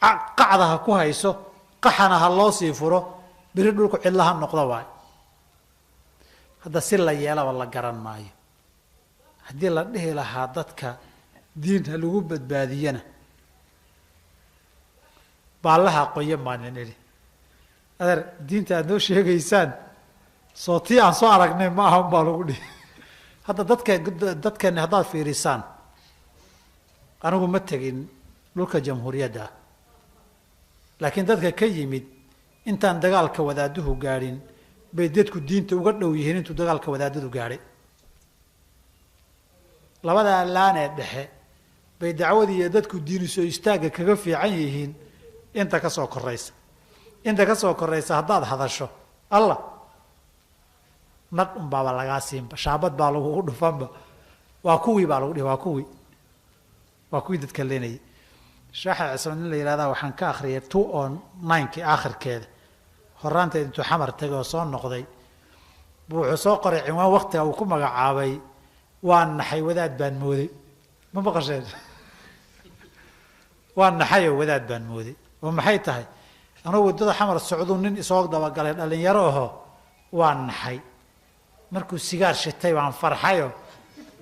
قعدها كوهايسو قحنها الله سيفرو بيردلك علها النقطة واي هذا سلا يلا والله قرن معي هدي الله ده لها ضدك دين هلوب بادينا بالله قيم ما ننري هذا دين تادو شيء إنسان صوتي عن صارك ما هم بالودي هذا ضدك هذا في رسان أنا أقول متجين لك جمهورية ده لكن ذلك كيمد أنت عند دجالك وداده قارين بيدتك الدين توقد لو يهين أنت دجالك وداده قارين لبدا لانا دحه بيدعودي يدتك الدين سو يستاج كغفي عيهين أنت كسوق الرئيس أنت كسوق الرئيس هذا شو الله نقم بابا لقاسم شعبت بالو دفهم واكوي بالو دي واكوي تتكلمني شاح عسون اللي هذا وحن كاخرية 209 كي آخر كذا هرانت أنتو حمر تجوا صون نقضي بوعصاق رعوان وقتها وكم عابي وان حي وذات بن مودي ما بقى شيء وان حي وذات بن مودي ومحيتها أنا ودي حمر السعودون نين إسواق ده وقال اللي يروه وان حي مركو سيجار شتاي وعن فرحيو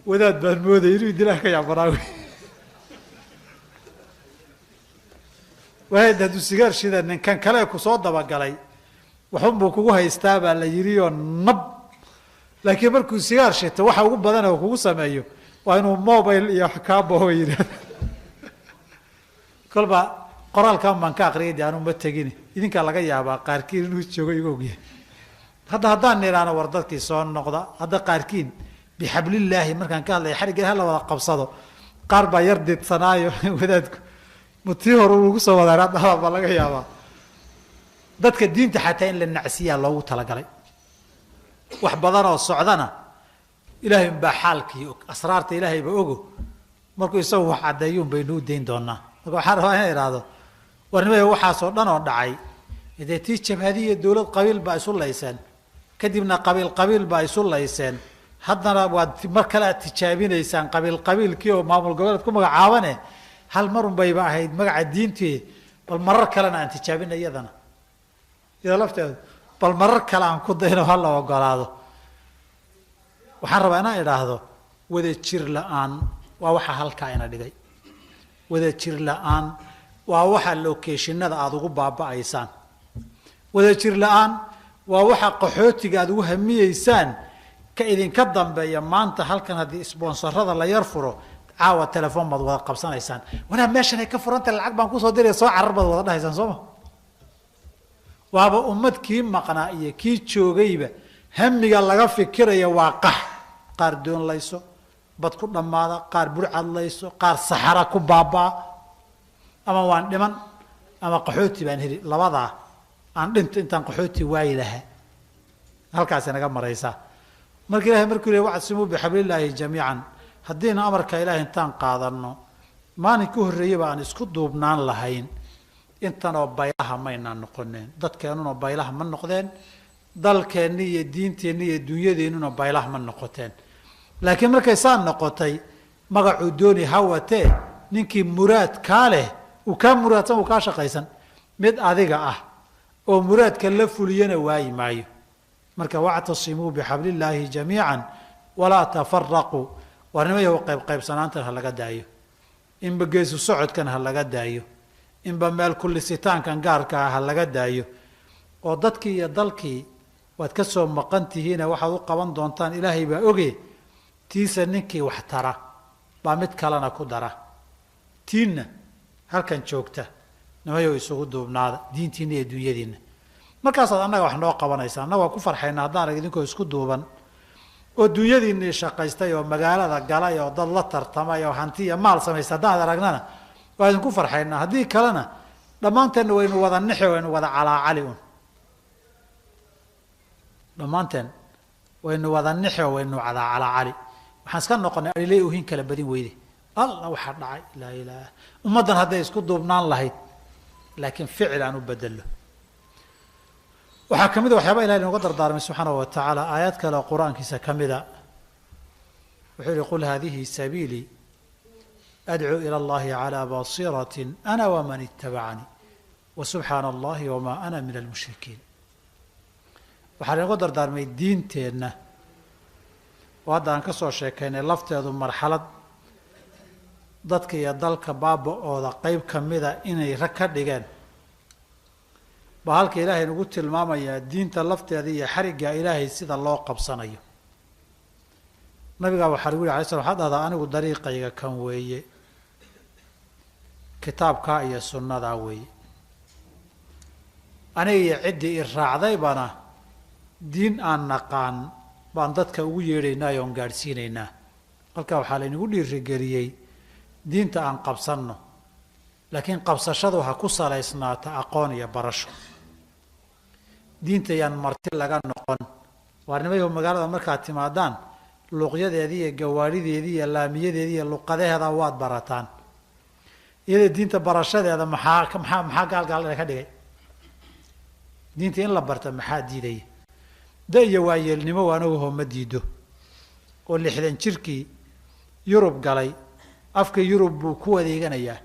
وذات بن مودي يريد لك يا براوي وهذا دو سيجار شيء إن كان كلا يكسر ده وقالي وحبه كوها يستابع ليريو نب لكن مركو سيجار شيء توحى وبدنا وكوه سمايو وإنه موبايل يحكابه ويرد كل با قرال كم من كأقريد يعني متجيني إذن كلا جاي أبا قاركين وشجوا يجوجي هذا نيران وردت كيسون نقطة هذا قاركين بحبل الله مركان كان لا يحرق هلا ولا قبصده قارب يردد صنايع وذاتك متيهر وقصة ولا رد هذا بالله يا أبا ذاتك الدين تحتين للنعسية الله تلاقي وحبضنا والصعدنا إلهي بحالك أسرارت إلهي بأوجو مركو يسوي عدايون بينو دين دونا مركو حرها هذا ورنبي هو حاصل لنا ودعي إذا تيجي هذه الدولة قبيل بأسول ليسان كدبنا قبيل بأسول ليسان حدنا واد مركلة تجابين ليسان قبيل كيو معمول قبيل تكون عاونة هل مرن بيبقى هيد مقع الدين تي بالمرة كلنا أنت تجابين أيضنا إذا لفت بالمرة كلام كده هنا هلا وقال هذا waxaan rabaa inaan idhaahdo wada jir la'aan waa waxa halkaa ina dhigay. wada jir la'aan waa waxa lokeeshinada aad ugu baaba'aysaan. wada jir la'aan waa waxa qaxootiga aad ugu hamiyeysaan ka idinka dambeeya maanta halkan haddii sponsorada la yar furo caawa telefoon baad wada qabsanaysaan. wanaa meeshan ay ka furanta lacag baan kusoo diray soo carar baad wada dhahaysaan sooma. waaba ummad kii maqnaa iyo kii joogayba hamiga laga fikiraya waa qax. qaar doon layso bad ku dhammaada, qaar burcad layso, qaar saxara ku baabaa, ama waan dhiman ama qaxooti baan heli. labadaa aan dhinto intaan qaxooti waayi lahaa halkaas naga maraysaa. marka ilaahay markuu leeyahay wacsimuu bixablillaahi jamiican, haddiina amarka ilaahay intaan qaadanno maalinkii horreeyaba aan isku duubnaan lahayn intanoo baylaha maynaan noqoneen. dadkeennuna baylaha ma noqdeen, dalkeenni iyo diinteenni iyo dunyadeennuna baylaha ma noqoteen. laakiin markay saa noqotay magacuu dooni hawatee ninkii muraad kaa leh uu kaa muraadsan uu kaa shaqaysan. mid adiga ah oo muraadka la fuliyana waayi maayo. marka wactasimuu bixablillaahi jamiican walaa tafaraquu. warnimayahu qaybqaybsanaantan ha laga daayo, inba geesu socodkan ha laga daayo, inba meel kullisitaankan gaarka ah ha laga daayo. oo dadkii iyo dalkii waad ka soo maqan tihiine waxaad u qaban doontaan ilaahay baa oge. tiisa ninkii wax tara baa mid kalena ku dara. tiinna halkan joogta nimayow isugu duubnaada diintiinna iyo dunyadiinna. markaasaad annaga wax noo qabanaysaa. annaga waa ku farxaynaa haddaan arag idinkoo isku duuban oo dunyadiinnii shaqaystay oo magaalada galay oo dad la tartamay oo hanti iyo maal samaystay haddaan aragnana waa idinku farxaynaa. haddii kalena dhammaanteenna waynu wada nixi, waynu wada calaacali un. dhammaanteen waynu wada nixi oo waynu wada calaacali. waxaan iska noqonay aliley uhin kala badin weyde. alla waxaa dhacay laa ilaah. ummaddan hadday isku duubnaan lahayd laakiin ficil aan u bedelo. waxaa ka mid a waxyaaba ilahi inooga dardaarmay subxaanahu wa tacaala aayaad kale oo qur-aankiisa ka mida. wuxuu yihi qul haadihi sabiilii adcuu ila allahi calaa basiiratin ana waman itabacanii wasubxaana allahi wamaa ana min almushrikiin. waxaa inooga dardaarmay diinteenna oo hadda aan ka soo sheekaynay lafteedu marxalad dadka iyo dalka baaba-ooda qeyb ka mida inay rag ka dhigeen baa halka ilaahay nagu tilmaamayaa diinta lafteeda iyo xarigga ilaahay sida loo qabsanayo. nabigaa waxaa lagu yihi alay slam waxaad dhahdaa anigu dariiqayga kan weeye, kitaabkaa iyo sunnadaa weeye. aniga iyo ciddii i raacdaybana diin aan naqaan baan dadka ugu yeedhaynaa oon gaadhsiinaynaa. halkaa waxaa laynagu dhiirigeliyey diinta aan qabsanno, laakiin qabsashadu ha ku salaysnaata aqoon iyo barasho. diinta yaan marti laga noqon. waarnimayahu magaalada markaad timaadaan luuqyadeedii iyo gawaarideedii iyo laamiyadeedii iyo luqadaheeda waad barataan. iyada diinta barashadeeda maxaa gaalgaal ka dhigay? diinta in la barta maxaa diidaya? da iyo waayeelnimo waanaguho ma diido. oo 60 jirkii yurub galay afka yurub buu ku adeeganayaa.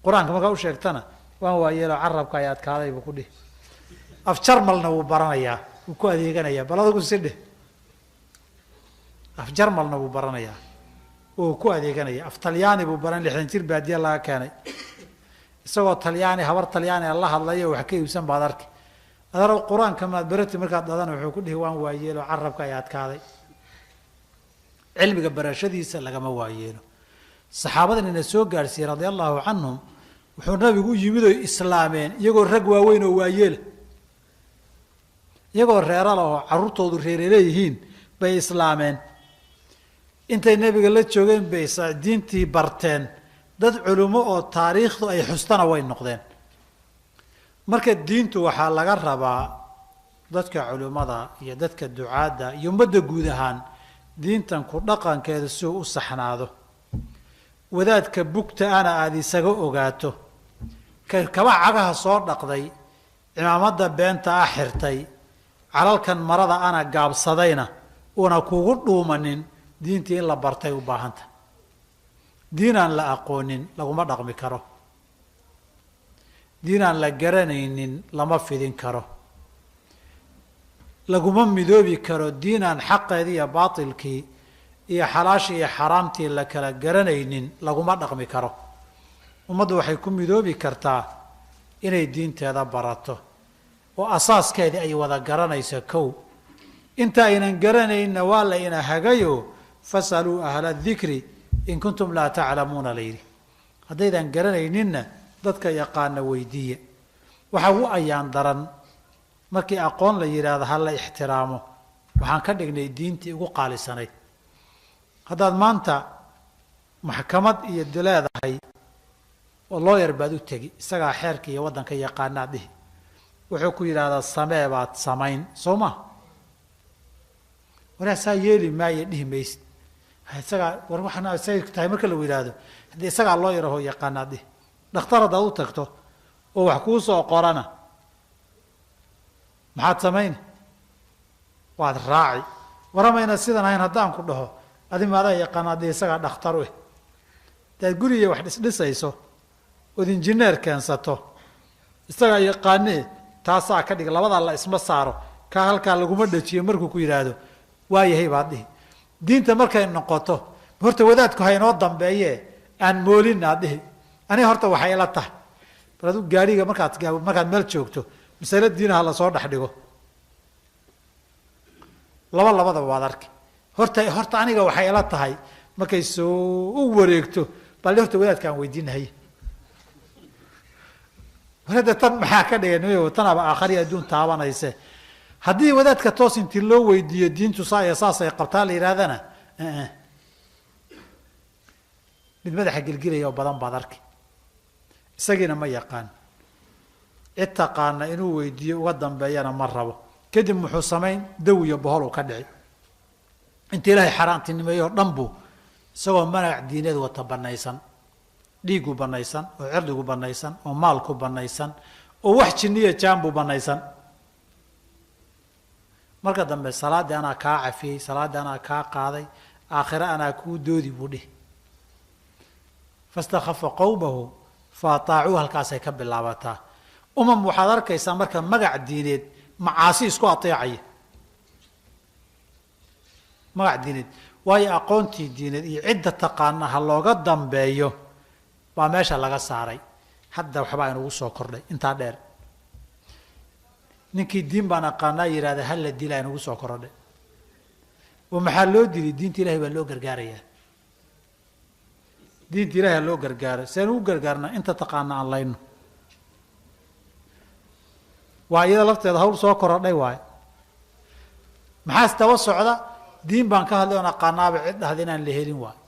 qur-aanka markaa u sheegtana waan waayeelo carabka ay adkaaday buu ku dhihi. af jarmalna wuu baranayaa, wuu ku adeeganayaa. bal adigu sidhe af jarmalna wuu baranayaa oo ku adeeganaya. af talyaani buu baran. 60 jir baadiya laga keenay isagoo talyaani habar talyaani la hadlayo wax ka iibsan baad arki. adar qur-aanka maad barati markaad dhadana wuxuu ku dhihi waan waayeelo carabka ay adkaaday. cilmiga barashadiisa lagama waayeelo. saxaabadan ina soo gaarsiiyey radia allahu canhum wuxuu nabigu u yimid oo islaameen iyagoo rag waaweyn oo waayeela, iyagoo reerala oo carruurtoodu reereleeyihiin bay islaameen. intay nebiga la joogeen bay diintii barteen. dad culummo oo taariikhdu ay xustana way noqdeen. marka diintu waxaa laga rabaa dadka culimmada iyo dadka ducaadda iyo ummadda guud ahaan diintan ku dhaqankeeda si uu u saxnaado. wadaadka bugta ana aada isaga ogaato, kaba cagaha soo dhaqday, cimaamada beenta ah xirtay, calalkan marada ana gaabsadayna una kugu dhuumanin. diintii in la bartay u baahanta. diin aan la aqoonin laguma dhaqmi karo. diin aan la garanaynin lama fidin karo. laguma midoobi karo diin aan xaqeedii iyo baatilkii iyo xalaashii iyo xaraamtii la kala garanaynin laguma dhaqmi karo. ummaddu waxay ku midoobi kartaa inay diinteeda barato oo asaaskeedii ay wada garanayso kow. inta aynan garanayninna waa la ina hagayo fasaluu ahla dikri in kuntum laa taclamuuna la yidhi. haddaydan garanayninna dadka yaqaana weydiiya. waxa u ayaan daran markii aqoon la yidhaahdo ha la ixtiraamo waxaan ka dhignay diintii ugu qaalisanayd. haddaad maanta maxkamad iyo leedahay oo looyar baad u tegi isagaa xeerka iyo waddanka yaqaanaad dhihi wuxuu ku yidhaahdaa samee baad samayn soo ma waraasaa yeeli maayo dhihi maysid isagaa war waxana say tahay marka lagu yidhaahdo haddii isagaa looyar ahoo yaqaanaad dhihi. dhakhtar haddaad u tagto oo wax kuu soo qorana maxaad samayn waad raaci. waramayna sidan ahayn haddaan ku dhaho adi maadaa yaqaanaad dhihi isagaa dhakhtar u hadaad guriga wax dhisdhisayso ood injineer keensato isagaa yaqaanee taasaa ka dhig labadaa la isma saaro kaa halkaa laguma dhajiyo markuu ku yidhaahdo waayahay baad dhihi. diinta markay noqoto horta wadaadku ha inoo dambeeye aan moolin aad dhihi aniga horta waxay ila tahay bal adu gaadhiga markaad meel joogto masale diinaha lasoo dhex dhigo labadaba waad arki horta aniga waxay ila tahay markay soo u wareegto bal horta wadaadkaan weydiinahay warada tan maxaa ka dhigay tanaba aakhari adduun taabanayse haddii wadaadka toos intii loo weydiiyo diintu saa iyo saasay qabtaa la yidhahdana mid madaxa gelgelaya oo badan baad arki isagiina ma yaqaan cid taqaana inuu weydiiyo uga dambeeyana ma rabo. kadib muxuu samayn daw iyo bohol uu ka dhici inta ilaahay xaaraantinimeeyo oo dhan buu isagoo manac diineed wata banaysan dhiigu banaysan oo cirdigu banaysan oo maalku banaysan oo wax jinniya jaambu banaysan. marka dambe salaadii anaa kaa cafiyey salaadii anaa kaa qaaday aakhire anaa kuu doodi buu dhihi. fastakhafa qowmahu faataacuu halkaasay ka bilaabataa. waxaad arkaysaa marka magac diineed macaasi isku ateecaya magac diineed waayo aqoontii diineed iyo cidda taqaana ha looga dambeeyo baa meesha laga saaray. hadda waxbaa inugu soo kordhay intaa dheer ninkii diin baan aqaanaa yidhahda hala dilaa inugu soo korodhay oo maxaa loo dili diinta ilahay baa loo gargaarayaa. diinta ilahay ha loo gargaaro seen ugu gargaarnaa inta taqaana aan layno waa iyada lafteeda hawl soo korodhay waayo. maxaas daba socda diin baan ka hadlay oon aqaanaaba cid dhahda inaan la helin waayo.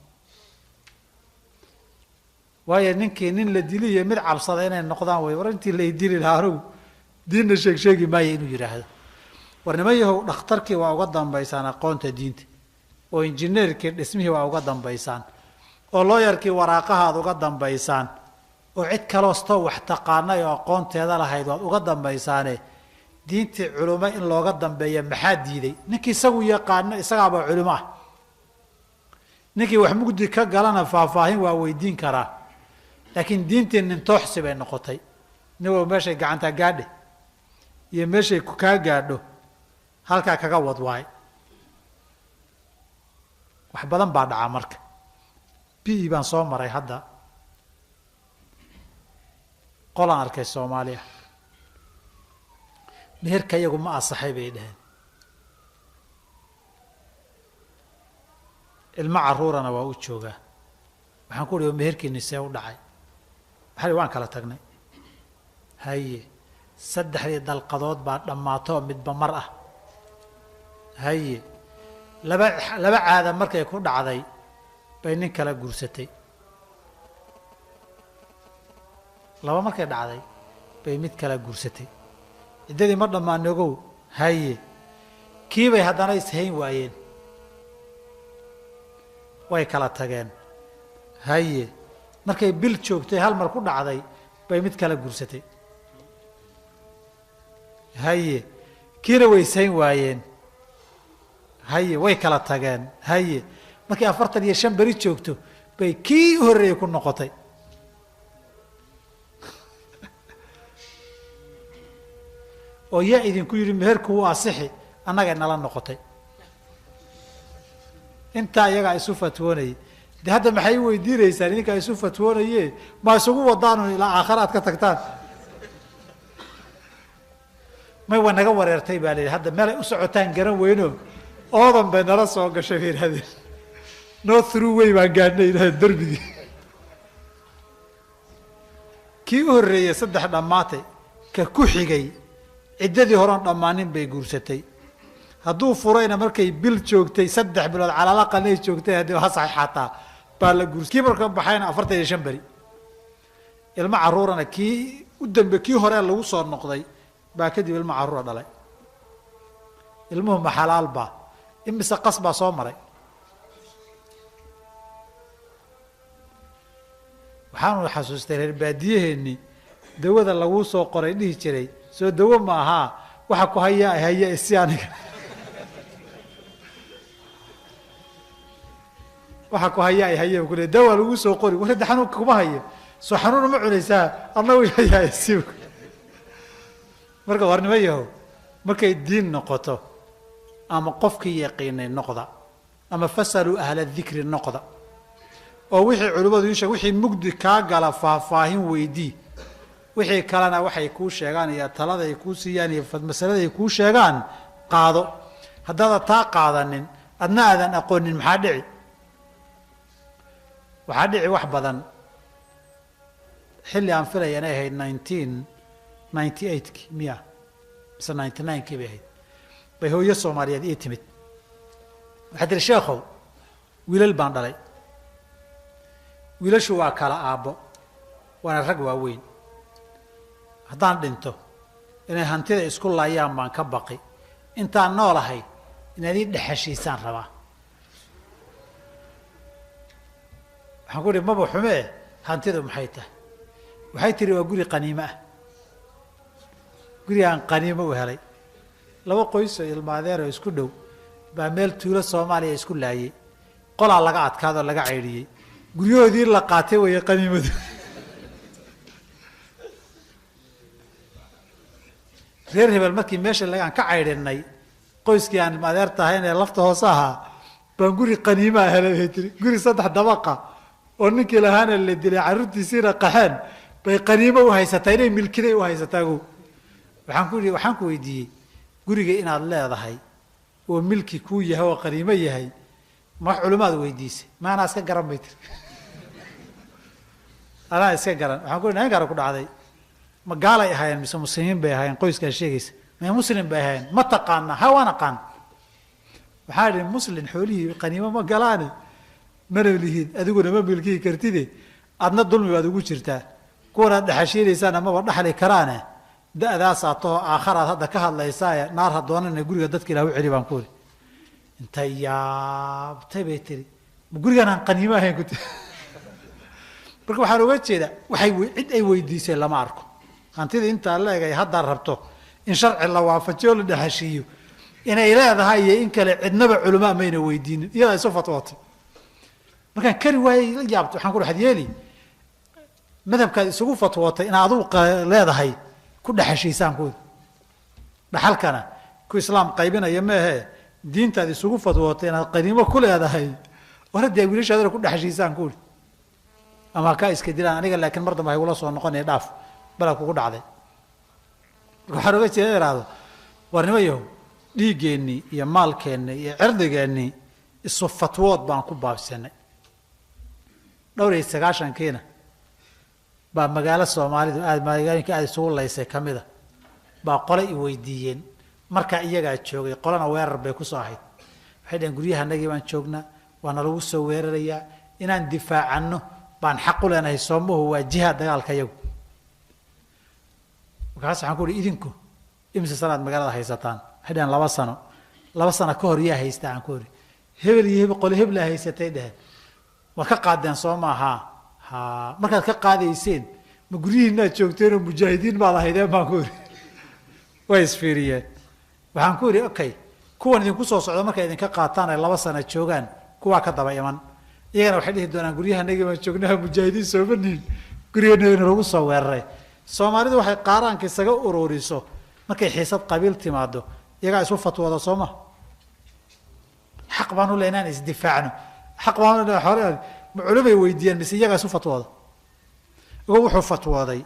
waayo ninkii nin la diliyo mid cabsada inay noqdaan way war intii la dili lahaa anugu diinna sheegi maayo inuu yidhaahdo. war niman yahow dhakhtarkii waa uga dambaysaan aqoonta diinta oo injineerkii dhismihii waa uga dambaysaan oo looyarkii waraaqahaad uga dambaysaan oo cid kalostoo wax taqaanay oo aqoonteeda lahayd waad uga dambaysaane diintii culimo in looga dambeeya maxaa diiday? ninkii isagu yaqaano isagaaba culimo ah. ninkii wax mugdi ka galana faahfaahin waa weydiin karaa laakiin diintii nin tooxsi bay noqotay. nin walba meeshay gacantaa gaadhe iyo meeshay kaa gaadho halkaa kaga wad waay. wax badan baa dhacaa marka. bi baan soo maray hadda qolaan arkay soomaaliya meherka iyagu ma asaxay bay dhaheen. ilmo caruurana waa u joogaa. waxaan ku uhi meherkiini see u dhacay maxaa waan kala tagnay. haye 3 dalqadood baa dhammaato midba mar ah. haye laba caada markay ku dhacday bay nin kala guursatay. laba markay dhacday bay mid kala guursatay. ciddadii ma dhammaan ogow. haye kiibay haddana ishayn waayeen way kala tageen. haye markay bil joogtay hal mar ku dhacday bay mid kala guursatay. haye kiina way ishayn waayeen. haye way kala tageen. haye markay 45 beri joogto bay kii u horreeyey ku noqotay. oo yaa idinku yidhi meherku wuu asixi annagay nala noqotay intaa iyagaa isu fatwoonayay de hadda maxay weydiinaysaan idinkaa isu fatwoonaye ma isugu wadaanu ilaa aakhara aad ka tagtaan may waa naga wareertay baa la yidhi hadda meelay u socotaan garan weyno oodan bay nala soo gashay bay yidhahdeen no through way baan gaadhnay yidhahdeen derbigii kii u horreeyey 3 dhammaatay ka ku xigay ciddadii horeon dhammaanin bay guursatay hadduu furayna markay bil joogtay 3 bilood calaalaqanay joogtay haddii ha saxiixataa baa la guursay kii marka baxayna 45 beri ilmo carruurana kii u dambe kii hore lagu soo noqday baa kadib ilmo carruura dhalay ilmuhu ma xalaal baa imise qas baa soo maray waxaanu xasuustay reer baadiyaheennii dawada laguu soo qoray dhihi jiray soo dawo ma ahaa waxa ku haya isi aniga waxa ku haya kule dawa lagu soo qori warada xanuunka kuma hayo soo xanuun ma cunaysaa adna way haya isi marka warnimo yahow markay diin noqoto ama qofkii yaqiinay noqda ama fasalu ahla dhikri noqda oo wixii culimadu isha wixii mugdi ka gala faahfaahin weydii wixii kalena waxay ku sheegaan iyo talada ay ku siiyaan iyo masalada ay ku sheegaan qaado haddaad taa qaadanin adna aadan aqoonin maxaa dhici waxaa dhici wax badan xilli aan filaya inay ahayd 1998 miya mise 99 bay ahayd bay hooyo Soomaaliyeed ii timid waxay tiri sheekhow wiilal baan dhalay wiilashu waa kala aabbo waana rag waaweyn haddaan dhinto inay hantida isku laayaan baan ka baqi intaan noolahay inaad ii dhexashiisaan rabaa waxaan ku idhi maba xumee hantidu maxay tahay waxay tiri waa guri qaniimo ah gurigaan qaniimo u helay 2 qoys oo ilma adeer oo isku dhow baa meel tuulo Soomaaliya isku laayay qolaa laga adkaado laga ceyriyay guryahoodii la qaatay way qaniimadu reer hebel markii meesha lagaan ka ceyrinay qoyskii aan adeer tahay inay lafta hoos ahaa baan guri qaniimo ah helay tiri guri 3 dabaqa oo ninkii lahaana la dilay carruurtiisiina qaxeen bay qaniimo u haysataa inay milkiday u haysataa waxaan ku weydiiyey guriga inaad leedahay oo milki ku yahay oo qaniimo yahay ma culimaad weydiisay maana iska garan bay tiri anaa iska garan waxaan ku idhi garan ku dhacday ma gaalay ahaayeen mise muslimiin bay ahaayeen qoyskaa sheegaysa ma muslim bay ahaayeen ma taqaana ha waan aqaan waxaa idhi muslim xoolihii qaniimo ma galaane mana lihid adiguna ma milkiyi kartide adna dulmi baad ugu jirtaa kuwanaad dhexashiinaysaan amaba dhaxli karaane da'daasaa toho aakharaad hadda ka hadlaysaaye naar ha doonana guriga dadka ilaah u celi baan ku idhi intay yaabtay bay tiri ma gurigaan aan qaniimo ahayn ku tiri marka waxaan uga jeedaa waxay cid ay weydiisay lama arko hantida intaa leegay haddaad rabto in sharci la waafajiyo la dhexashiiyo inay leedahay iyo in kale cidnaba culamaa mayna weydiinin iyadaa isu fatwootay markaan kari waayey la yaabto waxaan ku dhaxad yeeli madhabkaad isugu fatwootay in adigu leedahay ku dhexashiisaan ku dhaxalkana ku islaam qaybinaya maahe diintaad isugu fatwootay inaad qaniimo ku leedahay war haddii wiilashaadana ku dhexashiisaan ku ama ka iska dilaan aniga laakiin mar dambe ay ula soo noqonay dhaaf bala kugu dhacday waxaan uga jeedaa iraado warnimo yahow dhiiggeenni iyo maalkeenni iyo cirdigeenni isu fatwood baan ku baabsanay 9 baa magaalo Soomaalidu magaalooyinka aad isugu laysay kamida baa qole i weydiiyeen marka iyagaa joogay qolana weerar bay ku soo ahayd waxay dhaheen guryahanagii baan joognaa waana lagu soo weerarayaa inaan difaacanno baan xaq u leenahay soomuhu waa jihaad dagaalka iyagu markaas waxaan ku idhi idinku imse sanaad magaalada haysataan waxay dhaheen 2 sano 2 sano ka hor yaa haystaa aan ku idhi hebel iyo hebel qole hebel haysatay dhaheen waa ka qaadeen soo maaha markaad ka qaadayseen ma guryihiinaad joogteen oo mujaahidiin baad ahaydeen baan ku idhi way isfiiriyeen waxaan ku idhi okay kuwan idinku soo socda markay idinka qaataan ay 2 sano joogaan kuwaa ka daba iman iyagana waxay dhihi doonaan guryahanagii baan joognaa mujaahidiin sooma nihin guryahanagina lagu soo weeraray Soomaalidu waxay qaaraanka isaga ururiso markay xiisad qabiil timaado iyagaa isu fatwooda soo ma xaq baanu le inaan isdifaacno xaq baanu le hore ma culimay weydiiyeen mise iyagaa isu fatwooda igo wuxuu fatwooday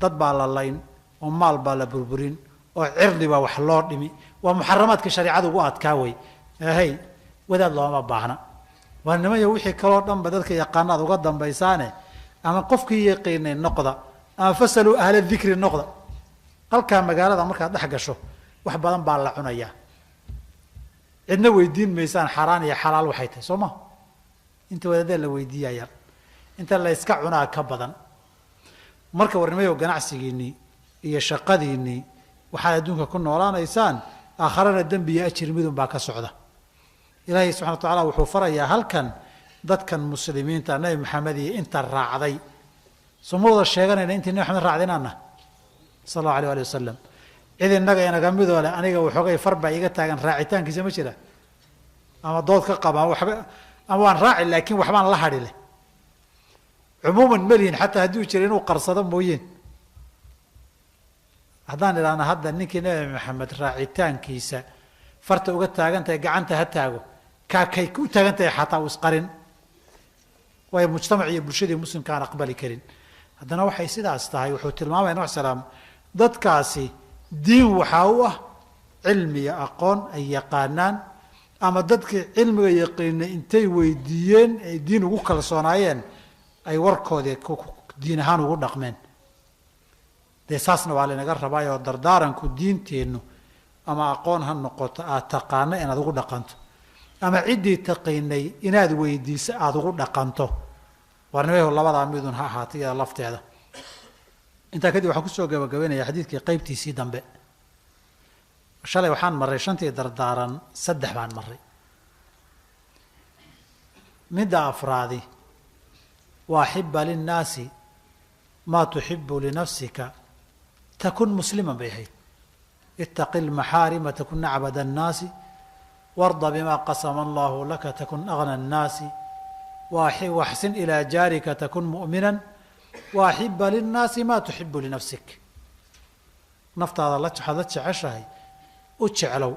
dad baa la layn oo maal baa la burburin oo cirdi baa wax loo dhimi waa muxaramaadka shariicadu ugu adkaa wey hey wadaad looma baahna waa nimaya wixii kaloo dhanba dadka yaqaanaad uga dambaysaane ama qofkii yaqiinay noqda ama fasaluu ahla dikri noqda halkaa magaalada markaad dhex gasho wax badan baa la cunayaa cidna weydiin maysaan xaraan iyo xalaal waxay tahay soo ma inta wadaadee la weydiiyaya inta la iska cunaa ka badan marka warnimayo ganacsigiinii iyo shaqadiinii waxaad adduunka ku noolaanaysaan aakharana dembi iyo ajir midun baa ka socda ilaahay subxana wa tacaala wuxuu farayaa halkan dadkan muslimiinta nabi maxamed iyo inta raacday soma wada sheeganayna intii nabi maxamed raacday inaana sal allahu alayh ali wasalam cid innaga inaga midoo leh aniga waxoogay far baa iga taagan raacitaankiisa ma jira ama dood ka qaba ama waan raaci laakiin waxbaan la hadhi leh cumuuman malihin xataa hadduu jira inuu qarsado mooyeen haddaan idhaahna hadda ninkii nabi maxamed raacitaankiisa farta uga taagan tahay gacanta ha taago kaakay u taagan tahay xataa uu isqarin waayo mujtamac iyo bulshadii muslimka aan aqbali karin haddana waxay sidaas tahay wuxuu tilmaamaya nabi salaam dadkaasi diin waxaa u ah cilmiya aqoon ay yaqaanaan ama dadkii cilmiga yaqiinay intay weydiiyeen ay diin ugu kalsoonaayeen ay warkoodii diin ahaan ugu dhaqmeen dee saasna waa laynaga rabaayoo dardaaranku diinteennu ama aqoon ha noqoto aada taqaano inaad ugu dhaqanto ama ciddii taqiinay inaad weydiiso aada ugu dhaqanto warnimayahu labadaa midun ha ahaatay iyada lafteeda intaa kadib waxaan kusoo gabagabaynaya xadiidkii qeybtiisii dambe shalay waxaan marray shantii dardaaran 3 baan marray midda afraadi waa xiba linnaasi maa tuxibu linafsika takun musliman bay ahayd itaqi lmaxaarima takun acbada annaasi warda bima qasama allahu laka takun agna annaasi waxsin ilaa jaarika takun mu'minan waaxiba linnaasi maa tuxibu linafsik naftaada waxaad la jeceshahay u jeclow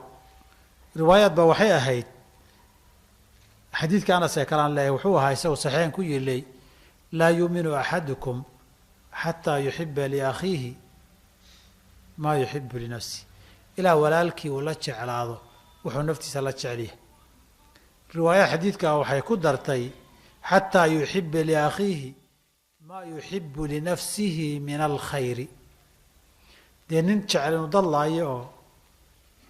riwaayaad ba waxay ahayd xadiidka anas ee kalaan leeyahay wuxuu ahaa isagu saxiixan ku yilay laa yuuminu axadukum xataa yuxiba liakhiihi maa yuxibu linafsi ilaa walaalkii uu la jeclaado wuxuu naftiisa la jecelyahay riwaayad xadiidkaa waxay ku dartay xataa yuxiba liakhiihi maa yuxibu linafsihi min alkhayri dee nin jecel inuu dadlaayo oo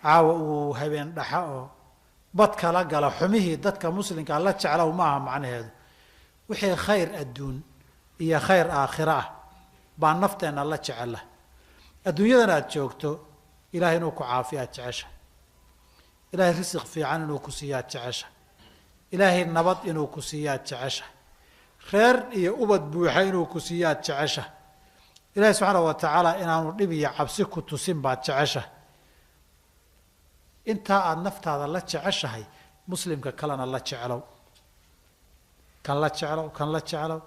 caawa uu habeen dhaxa oo bad kala gala xumihii dadka muslimkaa la jeclow maaha macnaheedu wixii khayr adduun iyo khayr aakhiro ah baa nafteenna la jecela adduunyadan aada joogto ilahay inuu ku caafiyo aad jecesha ilaahay risiq fiican inuu ku siiyo aad jecesha ilaahay nabad inuu ku siiyo aad jecesha reer iyo ubad buuxa inuu ku siiyo aad jecesha ilaahay subxaana wa tacaala inaanu dhib iyo cabsi ku tusin baad jecesha intaa aada naftaada la jeceshahay muslimka kalena la jeclow kan la jeclow kan la jeclow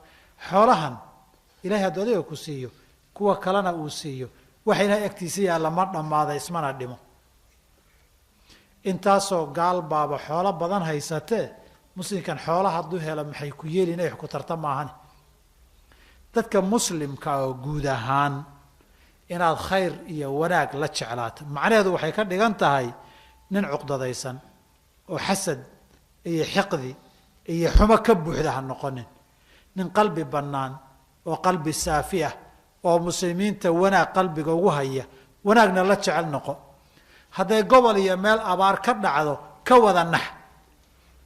xoolahan ilahay hadduu adiga ku siiyo kuwa kalena uu siiyo waxa ilahay agtiisa yaalla ma dhammaada ismana dhimo intaasoo gaal baaba xoolo badan haysatee muslimkan xoola hadduu helo maxay ku yeeli inay wax ku tarta maahani dadka muslimka oo guud ahaan inaad khayr iyo wanaag la jeclaato macnaheedu waxay ka dhigan tahay nin cuqdadaysan oo xasad iyo xiqdi iyo xumo ka buuxda ha noqonin nin qalbi bannaan oo qalbi saafi ah oo muslimiinta wanaag qalbiga ugu haya wanaagna la jecel noqo hadday gobol iyo meel abaar ka dhacdo ka wada nax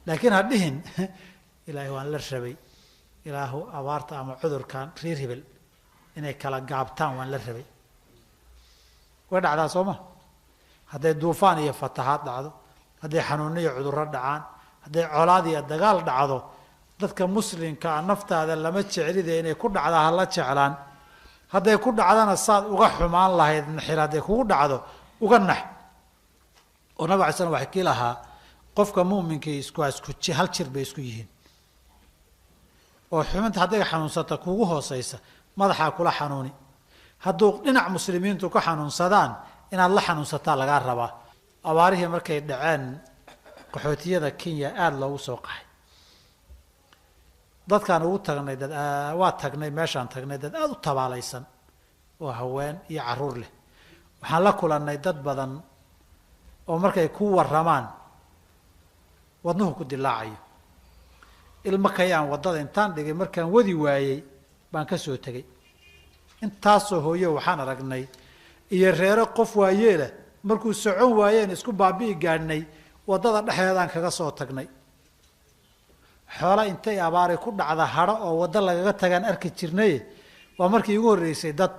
laakiin ha dhihin ilaahay waan la rabay ilaahu abaarta ama cudurkan reer hebel inay kala gaabtaan waan la rabay way dhacdaa soo ma hadday duufaan iyo fatahaad dhacdo hadday xanuuno iyo cudurro dhacaan hadday colaad iyo dagaal dhacdo dadka muslimkaa naftaada lama jecelide inay ku dhacdaa hala jeclaan hadday ku dhacdana saad uga xumaan lahayd naxir hadday kugu dhacdo uga nax oo nabig alay slam waxay kii lahaa qofka mu'minkii hal jir bay isku yihiin oo xubinta hadday xanuunsata kugu hooseysa madaxaa kula xanuuni hadduu dhinac muslimiintu ka xanuunsadaan inaad la xanuunsataa lagaa rabaa abaarihii markay dhaceen qaxootiyada Kenya aad loogu soo qaxay dadkaan ugu tagnay waa tagnay meeshaan tagnay dad aad u tabaalaysan oo haween iyo caruur leh waxaan la kulannay dad badan oo markay ku waramaan wadnuhu ku dilaacayo ilma kayaan wadada intaan dhigay markaan wadi waayay baan ka soo tagay intaasoo hooyo waxaan aragnay iyo reero qof waayeela markuu socon waayeen isku baabi'i gaadhnay wadada dhexdeedaan kaga soo tagnay xoola intay abaari ku dhacda hadho oo wada lagaga tagaan arki jirnay waa markii ugu horreysay dad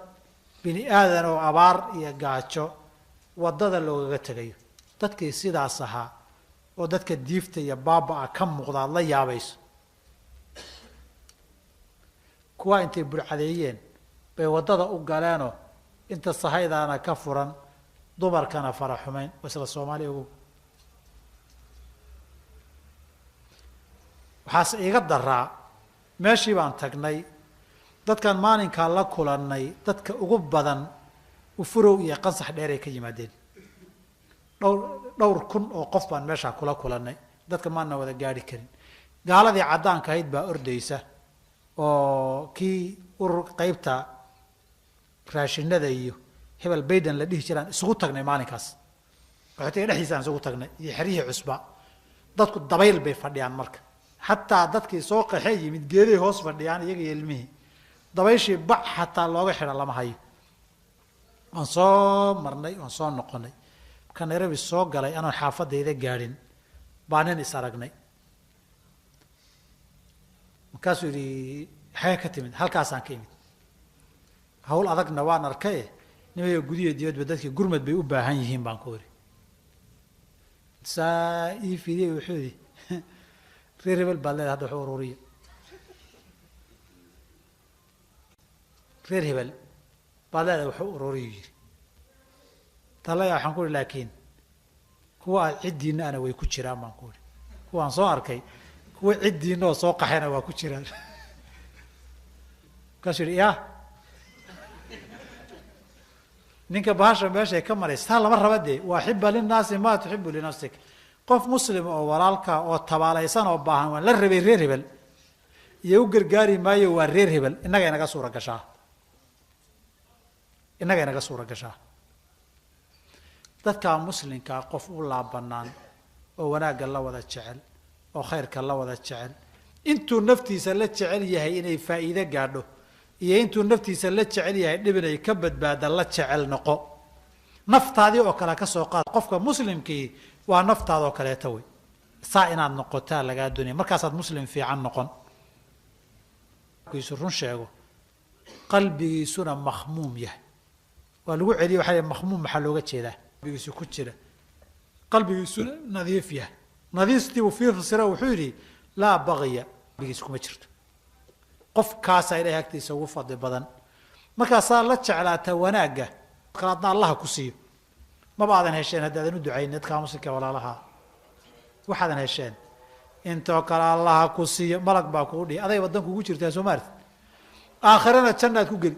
bini aadan oo abaar iyo gaajo wadada loogaga tagayo dadkii sidaas ahaa oo dadka diifta iyo baabaa ka muuqda la yaabayso kuwa intay burcadeeyeen bay wadada u galeenoo inta sahaydaana ka furan dumarkana fara xumeyn wasla Soomaaliya ugu waxaas iga daraa meeshii baan tagnay dadkan maalinka la kulannay dadka ugu badan u furow iyo qansax dheer ay ka yimaadeen dhowr kun oo qof baan meesha kula kulannay dadka maana wada gaari karin gaaladii cadaanka ahayd baa ordaysa oo kii urur qaybta raashinada iyo hebel baydan la dhihi jiraan isugu tagnay maalinkaas waxay dhexdiisaan isugu tagnay iyo xirihi cusba dadku dabayl bay fadhiyaan marka hatta dadkii soo qaxay yimid geeday hoos fadhiyaan iyaga ilmihii dabayshii bac hataa looga xidha lama hayo aan soo marnay aan soo noqonay kan Nairobi soo galay anoo xaafadayda gaadhin baanin is aragnay markaasuu yidhi xagee ka timid halkaasaan ka imid hawl adagna waan arkay nimayo gudiyo dibadba dadkii gurmad bay u baahan yihiin baan ku iri saa ii fiidiyey wuxuu yidhi reer hebel baad leedahay hadda wax ururiyo reer hebel baad leedahay wax ururiyo yidhi talaya waxaan ku iri laakiin kuwa ciddiina ana way ku jiraan baan ku iri kuwaan soo arkay kuwa ciddiina oo soo qaxayna waa ku jiraan markaasuu yidhi yaa ninka bahasha meeshay ka maraysa taa lama raba dee waaxiba linnaasi maa tuxibu linafsik qof muslim oo walaalka oo tabaalaysan oo baahan waan la rabay reer hebel iyo u gargaari maayo waa reer hebel innaga inaga suura gashaa dadka muslimka qof u laabanaan oo wanaagga la wada jecel oo khayrka la wada jecel intuu naftiisa la jecel yahay inay faa'iido gaadho iyo intuu naftiisa la jecel yahay dhib inay ka badbaada la jecel noqo naftaadii oo kale ka soo qaad qofka muslimkii waa naftaada oo kaleeto wey saa inaad noqotaa lagaa doonaya markaasaad muslim fiican noqon kiisu run sheego qalbigiisuna makhmuum yahay waa lagu celiyo waxaa makhmuum maxaa looga jeedaa qalbigiisu ku jira qalbigiisuna nadiif yahay nadiiftii uu fiirsira wuxuu yidhi laa baqiya qalbigiisu kuma jirto qofkaasaa ilaahay agtiisa ugu fadli badan markaasaa la jeclaata wanaagga kalaadna allaha ku siiyo maba aadan hesheen haddaadan u ducayn dadkaa muslimka walaalaha waxaadan hesheen intoo kale allaha ku siiyo malag baa kugu dhihi aday waddan kugu jirtaa soo maartid aakhirana jannaad ku geli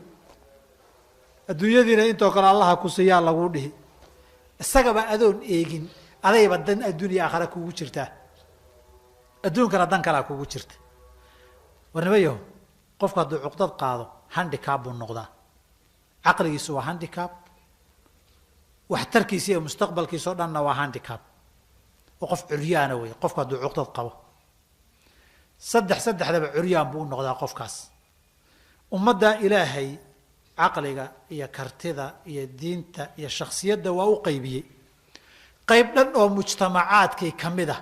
adduunyadiina intoo kale allaha ku siiyaa laguu dhihi isagaba adoon eegin adayba dan adduuniya aakhira kugu jirtaa adduunkana dan kalaa kugu jirta warnimayo qofku hadduu cuqdad qaado handicap buu noqdaa caqligiisu waa handicap waxtarkiisa iyo mustaqbalkiisa oo dhanna waa handicap oo qof curyaana wey qofku hadduu cuqdad qabo saddexdaba curyaan buu u noqdaa qofkaas ummadda ilaahay caqliga iyo kartida iyo diinta iyo shaksiyadda waa u qaybiyey qayb dhan oo mujtamacaadkii ka mid ah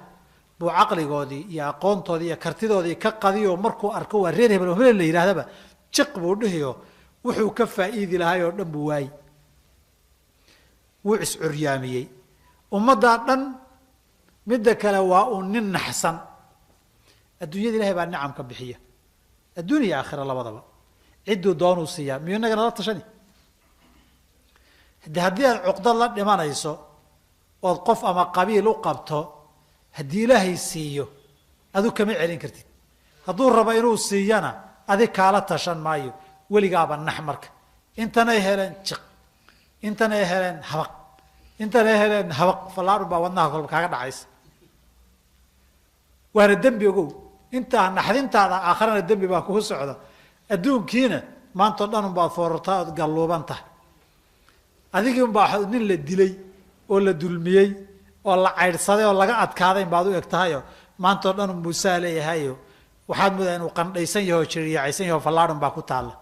buu caqligoodii iyo aqoontoodii iyo kartidoodii ka qadiyo markuu arko waa reer hebel oo hebel la yidhahdaba jiq buu dhihiyo wuxuu ka faa'iidi lahay oo dhan buu waayey wuu iscuryaamiyey ummaddaa dhan midda kale waa uu nin naxsan adduunyada ilahay baa nicamka bixiya adduun iyo aakhira labadaba cidduu doonuu siiyaa miyuu innaga nala tashani haddii aad cuqdad la dhimanayso ood qof ama qabiil u qabto haddii ilaahay siiyo adu kama celin kartid hadduu rabo inuu siiyana adig kaala tashan maayo weligaaba nax marka intanay heleen jiq intanay heleen habaq inta la heleen habaq fallaadhu baa wadnaha kolba kaaga dhacaysa waana dembi ogow intaa naxdintaada aakharana dembi baa kugu socda adduunkiina maanta o dhan unbaad foorartaa ood galluuban tahay adigii unbaa nin la dilay oo la dulmiyey oo la caydhsaday oo laga adkaadayn baad u eg tahayoo maanta o dhan un muusaa leeyahayo waxaad moodaa inuu qandhaysan yaho o jiriyaacaysan yaho fallaadhun baa ku taalla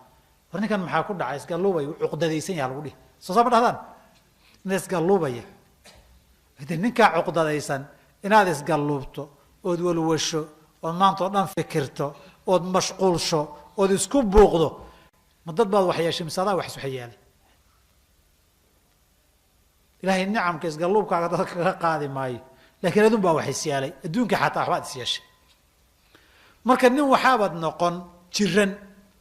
war ninkan maxaa ku dhacay isgalluubay cuqdadaysan yaha lagu dhihi soo saa ma dhahdaan ina isgalluubaya de ninkaa cuqdadaysan inaad isgalluubto ood walwasho ood maanta oo dhan fikirto ood mashquulsho ood isku buuqdo ma dad baad wax yeeshay mise adaa wax iswax yeelay ilaahay nicamka isgalluubkaaga dadka kaga qaadi maayo laakiin adun baa wax is yeelay adduunka xataa waxbaad is yeeshay marka nin waxaabaad noqon jiran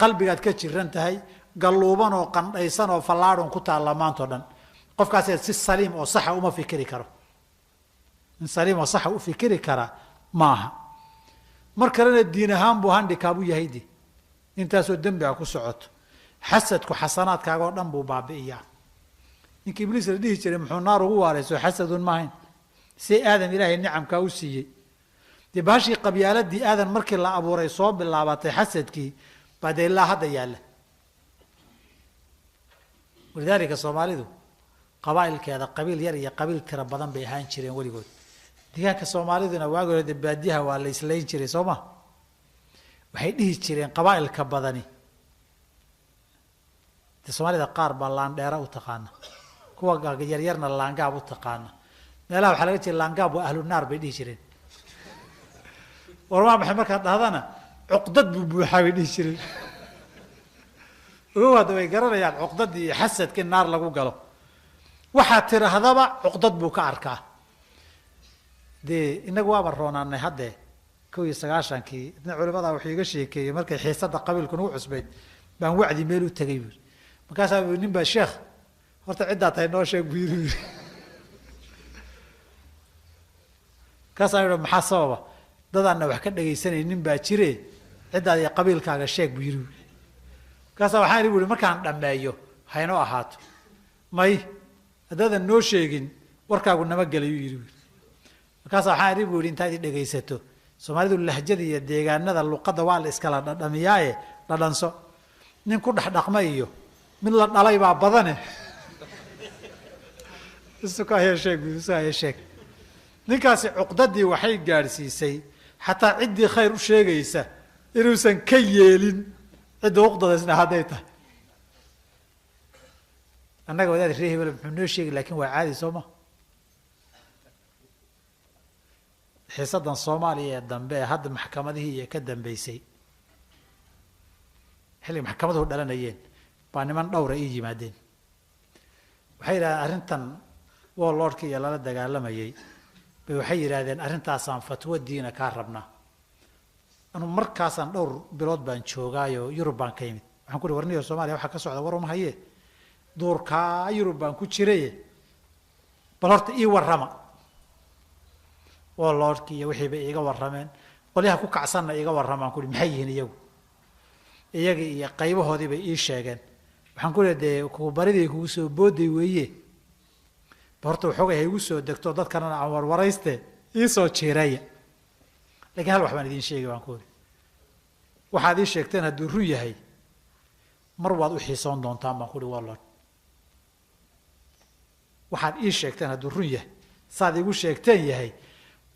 qalbigaad ka jiran tahay galluuban oo qandhaysan oo fallaadhun ku taalla maantao dhan qofkaas si saliim oo saxa uma fikiri karo in saliim oo saxa u fikiri kara maaha mar kalena diin ahaan buu handikaab u yahay de intaasoo dembi a ku socoto xasadku xasanaadkaaga oo dhan buu baabi'iyaa ninka ibliis la dhihi jiray muxuu naar ugu waarayso xasadun maahayn si aadam ilaahay nicamkaa u siiyey dee baashii qabyaaladii aadan markii la abuuray soo bilaabatay xasadkii baa dee ilaa hadda yaalla walidaalika soomaalidu qabaa'ilkeeda qabiil yar iyo qabiil tiro badan bay ahaan jireen weligood deegaanka soomaaliduna waagi hore de baadiyaha waa la islayn jiray soo ma waxay dhihi jireen qabaa'ilka badani de soomaalida qaar baa laandheera u taqaana kuwa yaryarna laangaab u taqaana meelaha waxaa laga jira laangaab waa ahlu naar bay dhihi jireen warmaa maxay markaad dhahdana cuqdad buu buuxaa bay dhihi jireen ogow hadda way garanayaan cuqdadii iyo xasadka in naar lagu galo waxaad tirahdaba cuqdad buu ka arkaa dee inagu waaba roonaanay haddee 1991 idna culimadaa wuxuu iga sheekeeyey markay xiisada qabiilku nagu cusbayd baan wacdi meel u tegay buuri markaasaa nin baa sheekh horta ciddaa tahay noo sheeg buu yiri kaasaa yidhi maxaa sababa dadaanna wax ka dhagaysanay nin baa jire ciddaada iyo qabiilkaaga sheeg buu yiri markaasaa waxaan idhi buuri markaan dhammeeyo haynoo ahaato may haddaadan noo sheegin warkaagu nama gelayuu yidhi markaasaa waxaan idhi bu yidhi intaad i dhegaysato soomaalidu lahjada iyo deegaanada luqadda waa la iskala dhadhamiyaaye dhadhanso nin ku dhex dhaqma iyo mid la dhalay baa badane isukahaya sheeg isukahaya sheeg ninkaasi cuqdadii waxay gaadhsiisay xataa ciddii khayr u sheegaysa inuusan ka yeelin cidda uqdadaysna hadday tahay annaga wadaad ree hebel muxuu noo sheegi laakiin waa caadi soo ma xiisadan soomaaliya ee dambe ee hadda maxkamadihii iyo ka dambeysay xilli maxkamaduhu dhalanayeen baa niman dhowra ii yimaadeen waxay yidhahdeen arrintan warlordka iyo lala dagaalamayey bay waxay yidhaahdeen arrintaasaan fatwo diina kaa rabnaa anu markaasaan dhowr bilood baan joogaayo yurub baan ka yimid waxaan ku uhi warniyo soomaaliya waxaa ka socda war uma haye duurkaa yurub baan ku jiraye bal horta ii warrama warlordki iyo wixii bay iiga warrameen qolyaha ku kacsanna iiga warramaan ku uhi maxay yihiin iyagu iyagii iyo qaybahoodii bay ii sheegeen waxaan ku leey dee kubaridii kugu soo booday weeye ba horta waxoogay ha igu soo degto dadkanana aan warwarayste ii soo jiiraya laakiin hal wax baan idiin sheegay baan ku uri waxaad ii sheegteen hadduu run yahay mar waad u xiisoon doontaan baan ku uhi warlord waxaad ii sheegteen hadduu run yahay saad igu sheegteen yahay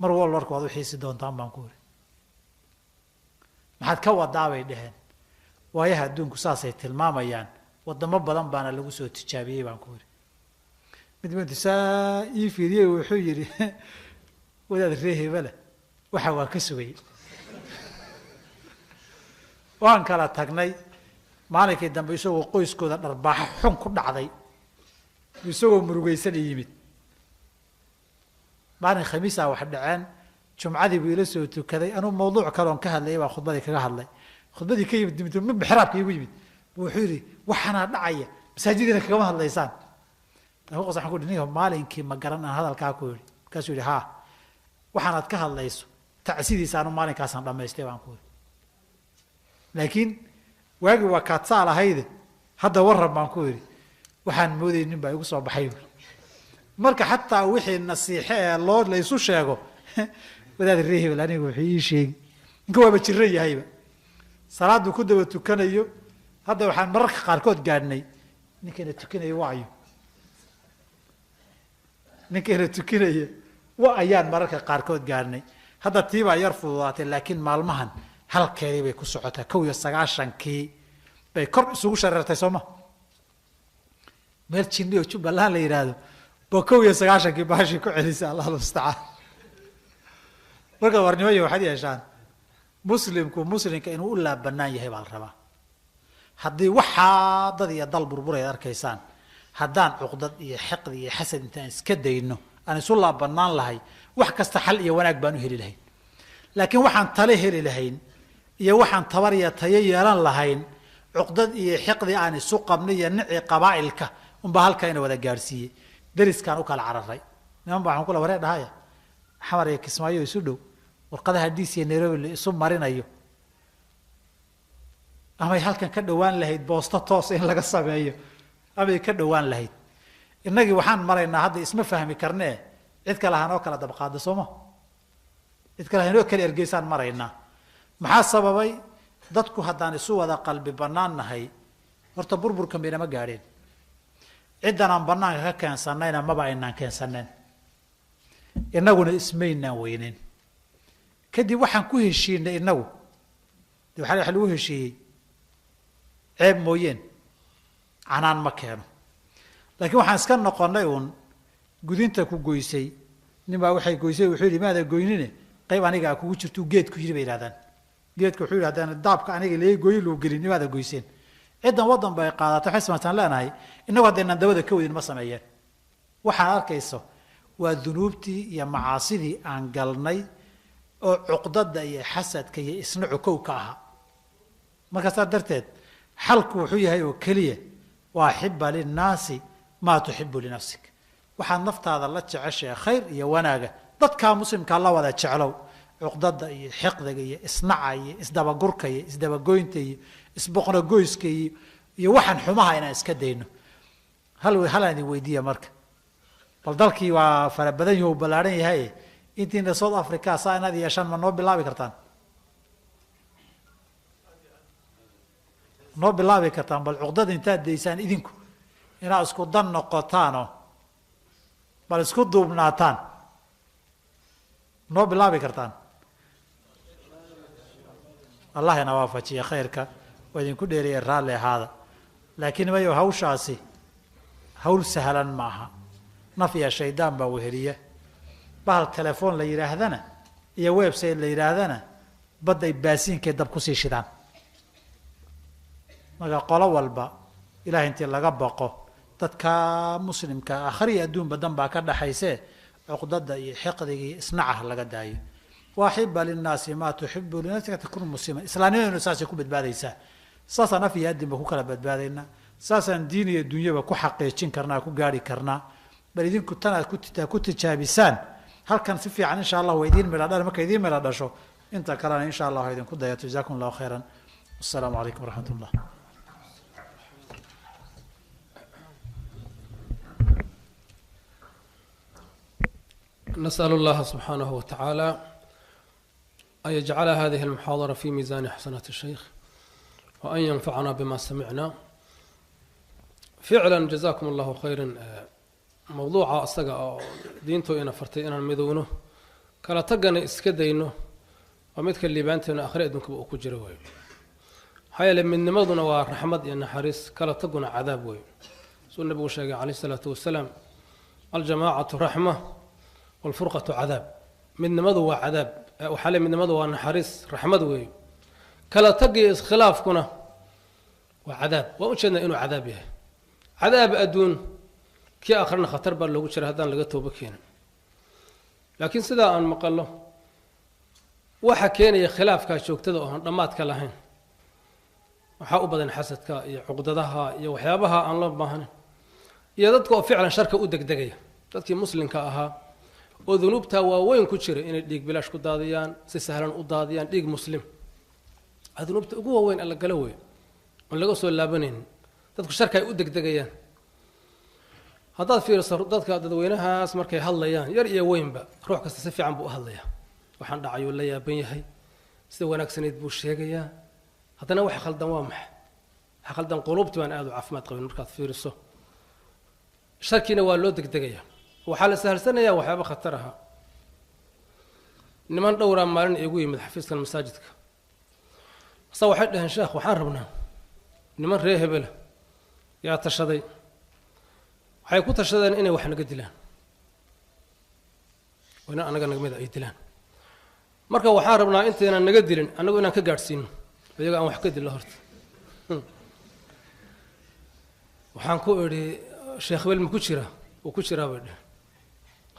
mar warlordka waad u xiisi doontaan baan ku uri maxaad ka wadaa bay dhaheen waayaha adduunku saasay tilmaamayaan wadamo badan baana lagu soo tijaabiyey baan ku uri mid saa ii fiiriyey wuxuu yidhi wadaad ree hebele waxa waa ka sugay waan kala tagnay maalinkii dambe isagoo qoyskooda dharbaaxo xun ku dhacday isagoo murugaysan i yimid maalin khamiisaa wax dhaceen jumcadii buu ila soo tukaday anuu mawduuc kaloon ka hadlayay baa khudbadii kaga hadlay khudbadii ka yimid mid xiraabka igu yimid wuxuu yidhi waxaanaa dhacaya masaajidina kagama hadlaysaan waxaan ku niyo maalinkii ma garan aan hadalkaa ku yidhi markaasuu yidhi haa waxaanaad ka hadlayso tacsidiisa anu maalinkaasaan dhamaystay baan ku yidhi laakiin waagii waa kaad saa lahayde hadda warran baan ku yidhi waxaan moodayay nin baa igu soo baxay marka xataa wixii nasiixe ee loo laysu sheego wadaad reehibel aniga wuxuu ii sheegi ninka waaba jiran yahayba salaadu ku daba tukanayo hadda waxaan mararka qaarkood gaadhnay ninkeena tukanaya waayo ninkeena tukanaya wa ayaan mararka qaarkood gaadhnay hadda tiibaa yar fududaatay laakiin maalmahan halkeedii bay ku socotaa 91kii bay kor isugu shareertay sooma meel jinni oo Jubbaland la yiraahdo ba 91kii baashi ku celisay Allah musta'an marka warnimayo waxay yeeshaan muslimka inuu u laabanaan yahay baa la rabaa haddii waxaa dad iyo dal burburay arkaysaan haddaan cuqdad iyo xiqd iyo xasad intaan iska dayno aan isu laabanaan lahay wax kasta xal iyo wanaag baan u heli lahayn laakiin waxaan tale heli lahayn iyo waxaan tabar iyo tayo yeelan lahayn cuqdad iyo xiqdi aan isu qabnay iyo nici qabaa'ilka unba halkayna wada gaarsiiyey dariskaan u kala cararay niman baa waxaan kula waree dhahaya xamar iyo Kismaayo isu dhow warqadaha DC iyo Nairobi la isu marinayo amay halkan ka dhawaan lahayd boosto toos in laga sameeyo amay ka dhawaan lahayd innagii waxaan maraynaa hadda isma fahmi karnee cid kale ahaan oo kala dab qaado sooma cid kale ahaan oo kala ergeysaan maraynaa maxaa sababay dadku haddaan isu wada qalbi bannaannahay horta burburka meena ma gaadheen ciddan aan bannaanka ka keensanayna maba aynaan keensaneen innaguna ismaynaan weynin kadib waxaan ku heshiinay innagu waxa lagu heshiiyey ceeb mooyeen canaan ma keeno laakiin waxaan iska noqonnay uun gudinta ku goysay ninbaa waxay goysay wuxuu yidhi maada goynine qayb aniga kugu jirtuu geedku yidhi bay yidhahdaan geedka wuxuu yidhi haddaan daabka aniga lee gooyi loo gelin nimaada goyseen ciddan waddan bay qaadatay waxay samaystaan leenahay innagu haddaynan dabada ka wadin ma sameeyeen waxaan arkayso waa dunuubtii iyo macaasidii aan galnay oo cuqdada iyo xasadka iyo isnacu kow ka ahaa marka saa darteed xalku wuxuu yahay oo keliya waa xibba linnaasi maa tuxibu linafsik waxaad naftaada la jeceshahay khayr iyo wanaaga dadkaa muslimkaa la wada jeclow cuqdada iyo xiqdiga iyo isnaca iyo isdabagurka iyo isdabagoynta iyo isboqnogoyska iyo waxaan xumaha inaan iska dayno halaan idin weydiiya marka bal dalkii waa fara badan yahay oo ballaaran yahay intiina South Africa saa inaad yeeshaan ma noo bilaabi kartaan noo bilaabi kartaan bal cuqdada intaad daysaan idinku inaad isku dan noqotaanoo bal isku duubnaataan noo bilaabi kartaan allah ina waafajiya khayrka waa idinku dheereeyay raalli ahaada laakiin mayo hawshaasi hawl sahlan ma aha naf iyo shaydaan baa weheliya bahal telefoon la yidhaahdana iyo website la yidhaahdana badday baasiinkee dab kusii shidaan marka qolo walba ilahay intii laga baqo dadka muslimka akhriya adduunba dan baa ka dhaxaysee cuqdada iyo xiqdiga iyo isnacaha laga daayo waaxiba linnaasi maa tuxibu linafsika takun musliman islaamnimaduna saasay ku badbaadaysaa saasaan af iyo addinba ku kala badbaadaynaa saasaan diin iyo dunyaba ku xaqiijin karnaa ku gaari karnaa bal idinku tanaad ku tijaabisaan halkan si fiican insha allah waa idiin midha dhal marka idiin midha dhasho inta kalena insha allah waa idinku dayato jazakum allahu khayran wassalaamu calaykum waraxmat ullah نسأل الله سبحانه وتعالى أن يجعل هذه المحاضرة في ميزان حسنات الشيخ وأن ينفعنا بما سمعنا فعلا جزاكم الله خيرا موضوع أصدق دينتو إنا فرتي إنا المذونه كلا تقني إسكدينه ومثل اللي بانتنا آخر إدنك بأكو جروي حيا لمن نمضنا ورحمد إن حريص كلا تقنا عذاب وي سؤال النبي وشاق عليه الصلاة والسلام الجماعة رحمة والفرقة عذاب من نمضوا عذاب وحالي من نمضوا نحريص رحمة وي كلا تقي خلاف كنا وعذاب وأنشأنا إنه عذابه عذاب أدون كي آخرنا خطر بار لو جرى هذا لقيته بكينا لكن سدا أن مقله وحكينا خلاف كاشوك تدو ضمات كلاهين وحاو بدن حسد كا عقدتها يا وحيابها أن الله بهن يدتكو فعلا شركة ودك دقية تدكي مسلم كأها وذنوبتها وين كشر إن ديك بلاش كداديان سهلا قداديان ديك مسلم ذنوبته قوة وين الله قلوي ولا قصوا اللابنين تدكو شركة ودك دقية haddaad fiiriso dadka dadweynahaas markay hadlayaan yar iyo weynba ruux kasta si fiican buu u hadlayaa waxaan dhacayuu la yaaban yahay sida wanaagsanayd buu sheegayaa haddana waxa khaldan waa maxay waxa khaldan quluubtii baan aad u caafimaad qabin markaad fiiriso sharkiina waa loo degdegayaa waxaa la sahalsanayaa waxyaaba khatar aha niman dhowraa maalin iigu yimid xafiiskan masaajidka asa waxay dhaheen sheekh waxaan rabnaa niman reer hebela yaa tashaday waxay ku tashadeen inay wax naga dilaan oo inaan anaga naga mid ay dilaan marka waxaan rabnaa intaynan naga dilin annagu inaan ka gaadhsiino iyaga aan wax ka dillo horta waxaan ku idhi sheekh hebel ma ku jira wuu ku jiraa bay dheh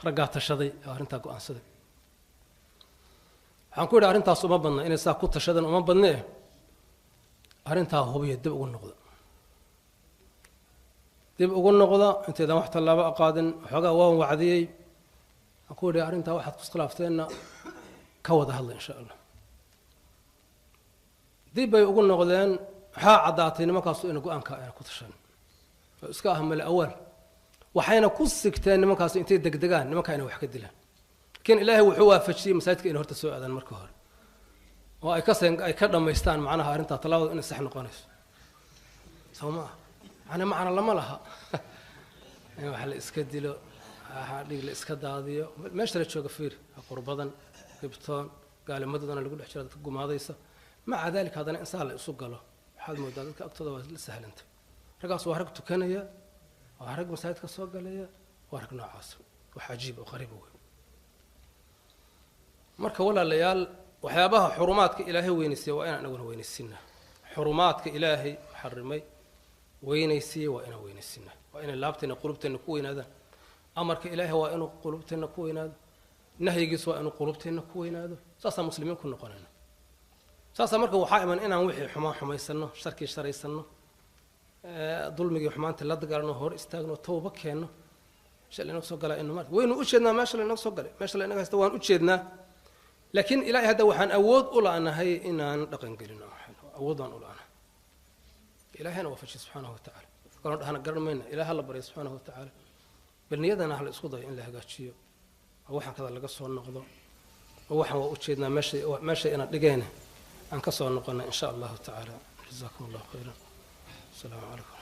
raggaa tashaday oo arrintaa go-aansaday waxaan ku idhi arrintaas uma badna inay saa ku tashadeen uma badne arrintaa hubiya dib ugu noqda dib ugu noqda intaydan wax tallaabo aqaadin waxoogaa waan wacdiyey waxaan ku idhi arrintaa waxaad ku iskhilaafteenna ka wada hadla insha allah dib bay ugu noqdeen waxaa caddaatay nimankaasu ina go-aanka ayna ku tashan oo iska ah male awaal waxayna ku sigteen nimankaas intay degdegaan nimanka inay wax ka dilaan laakiin ilaahay wuxuu waafajiyey masaajidka inay horta soo aadaan marka hore oo ay ka dhammaystaan macnaha arrintaa tallaabada inay sax noqonayso soo ma ah macna lama laha in wax la iska dilo dhig la iska daadiyo meesha la jooga fiir qurbadan hibtoon gaalimadoodan lagu dhex jira dadka gumaadaysa maca daalika haddana insaan la isu galo waxaad moodaa dadka agtooda waa la sahlantay raggaas waa rag tukanaya waa rag masaajidka soo galaya waa rag noocaas wax cajiib oo qariib weyn marka walaalayaal waxyaabaha xurumaadka ilaahay weynaysiiya waa inaan anaguna weynaysiinaa xurumaadka ilaahay xarimay weynaysiiya waa inaan weynaysiinaa waa inay laabteena qulubteena ku weynaadaan amarka ilaahay waa inuu qulubteena ku weynaado nahyigiis waa inuu qulubteena ku weynaado saasaa muslimiin ku noqonayna saasaa marka waxaa iman inaan wixii xumaan xumaysanno sharkii sharaysanno dulmigii xumaanta la dagaalano hor istaagno tawba keenno meesha la inaga soo galaa inu marka waynu u jeednaa meesha la inaga soo galay meesha la inaga haysta waan u jeednaa laakiin ilaahay hadda waxaan awood u la'nahay inaan dhaqan gelino awood baan u la'nahay ilaahayna waafajiy subxaanahu watacaala kaloo dhahana garan mayna ilaah ha la barya subxaanahu watacaala bal niyadana ha la isku dayo in la hagaajiyo oo waxaan kada laga soo noqdo oo waxaan waa u jeednaa meesha inaan dhigeena aan ka soo noqona in sha allahu tacaala jazaakum allahu khayran asalaamu calaykum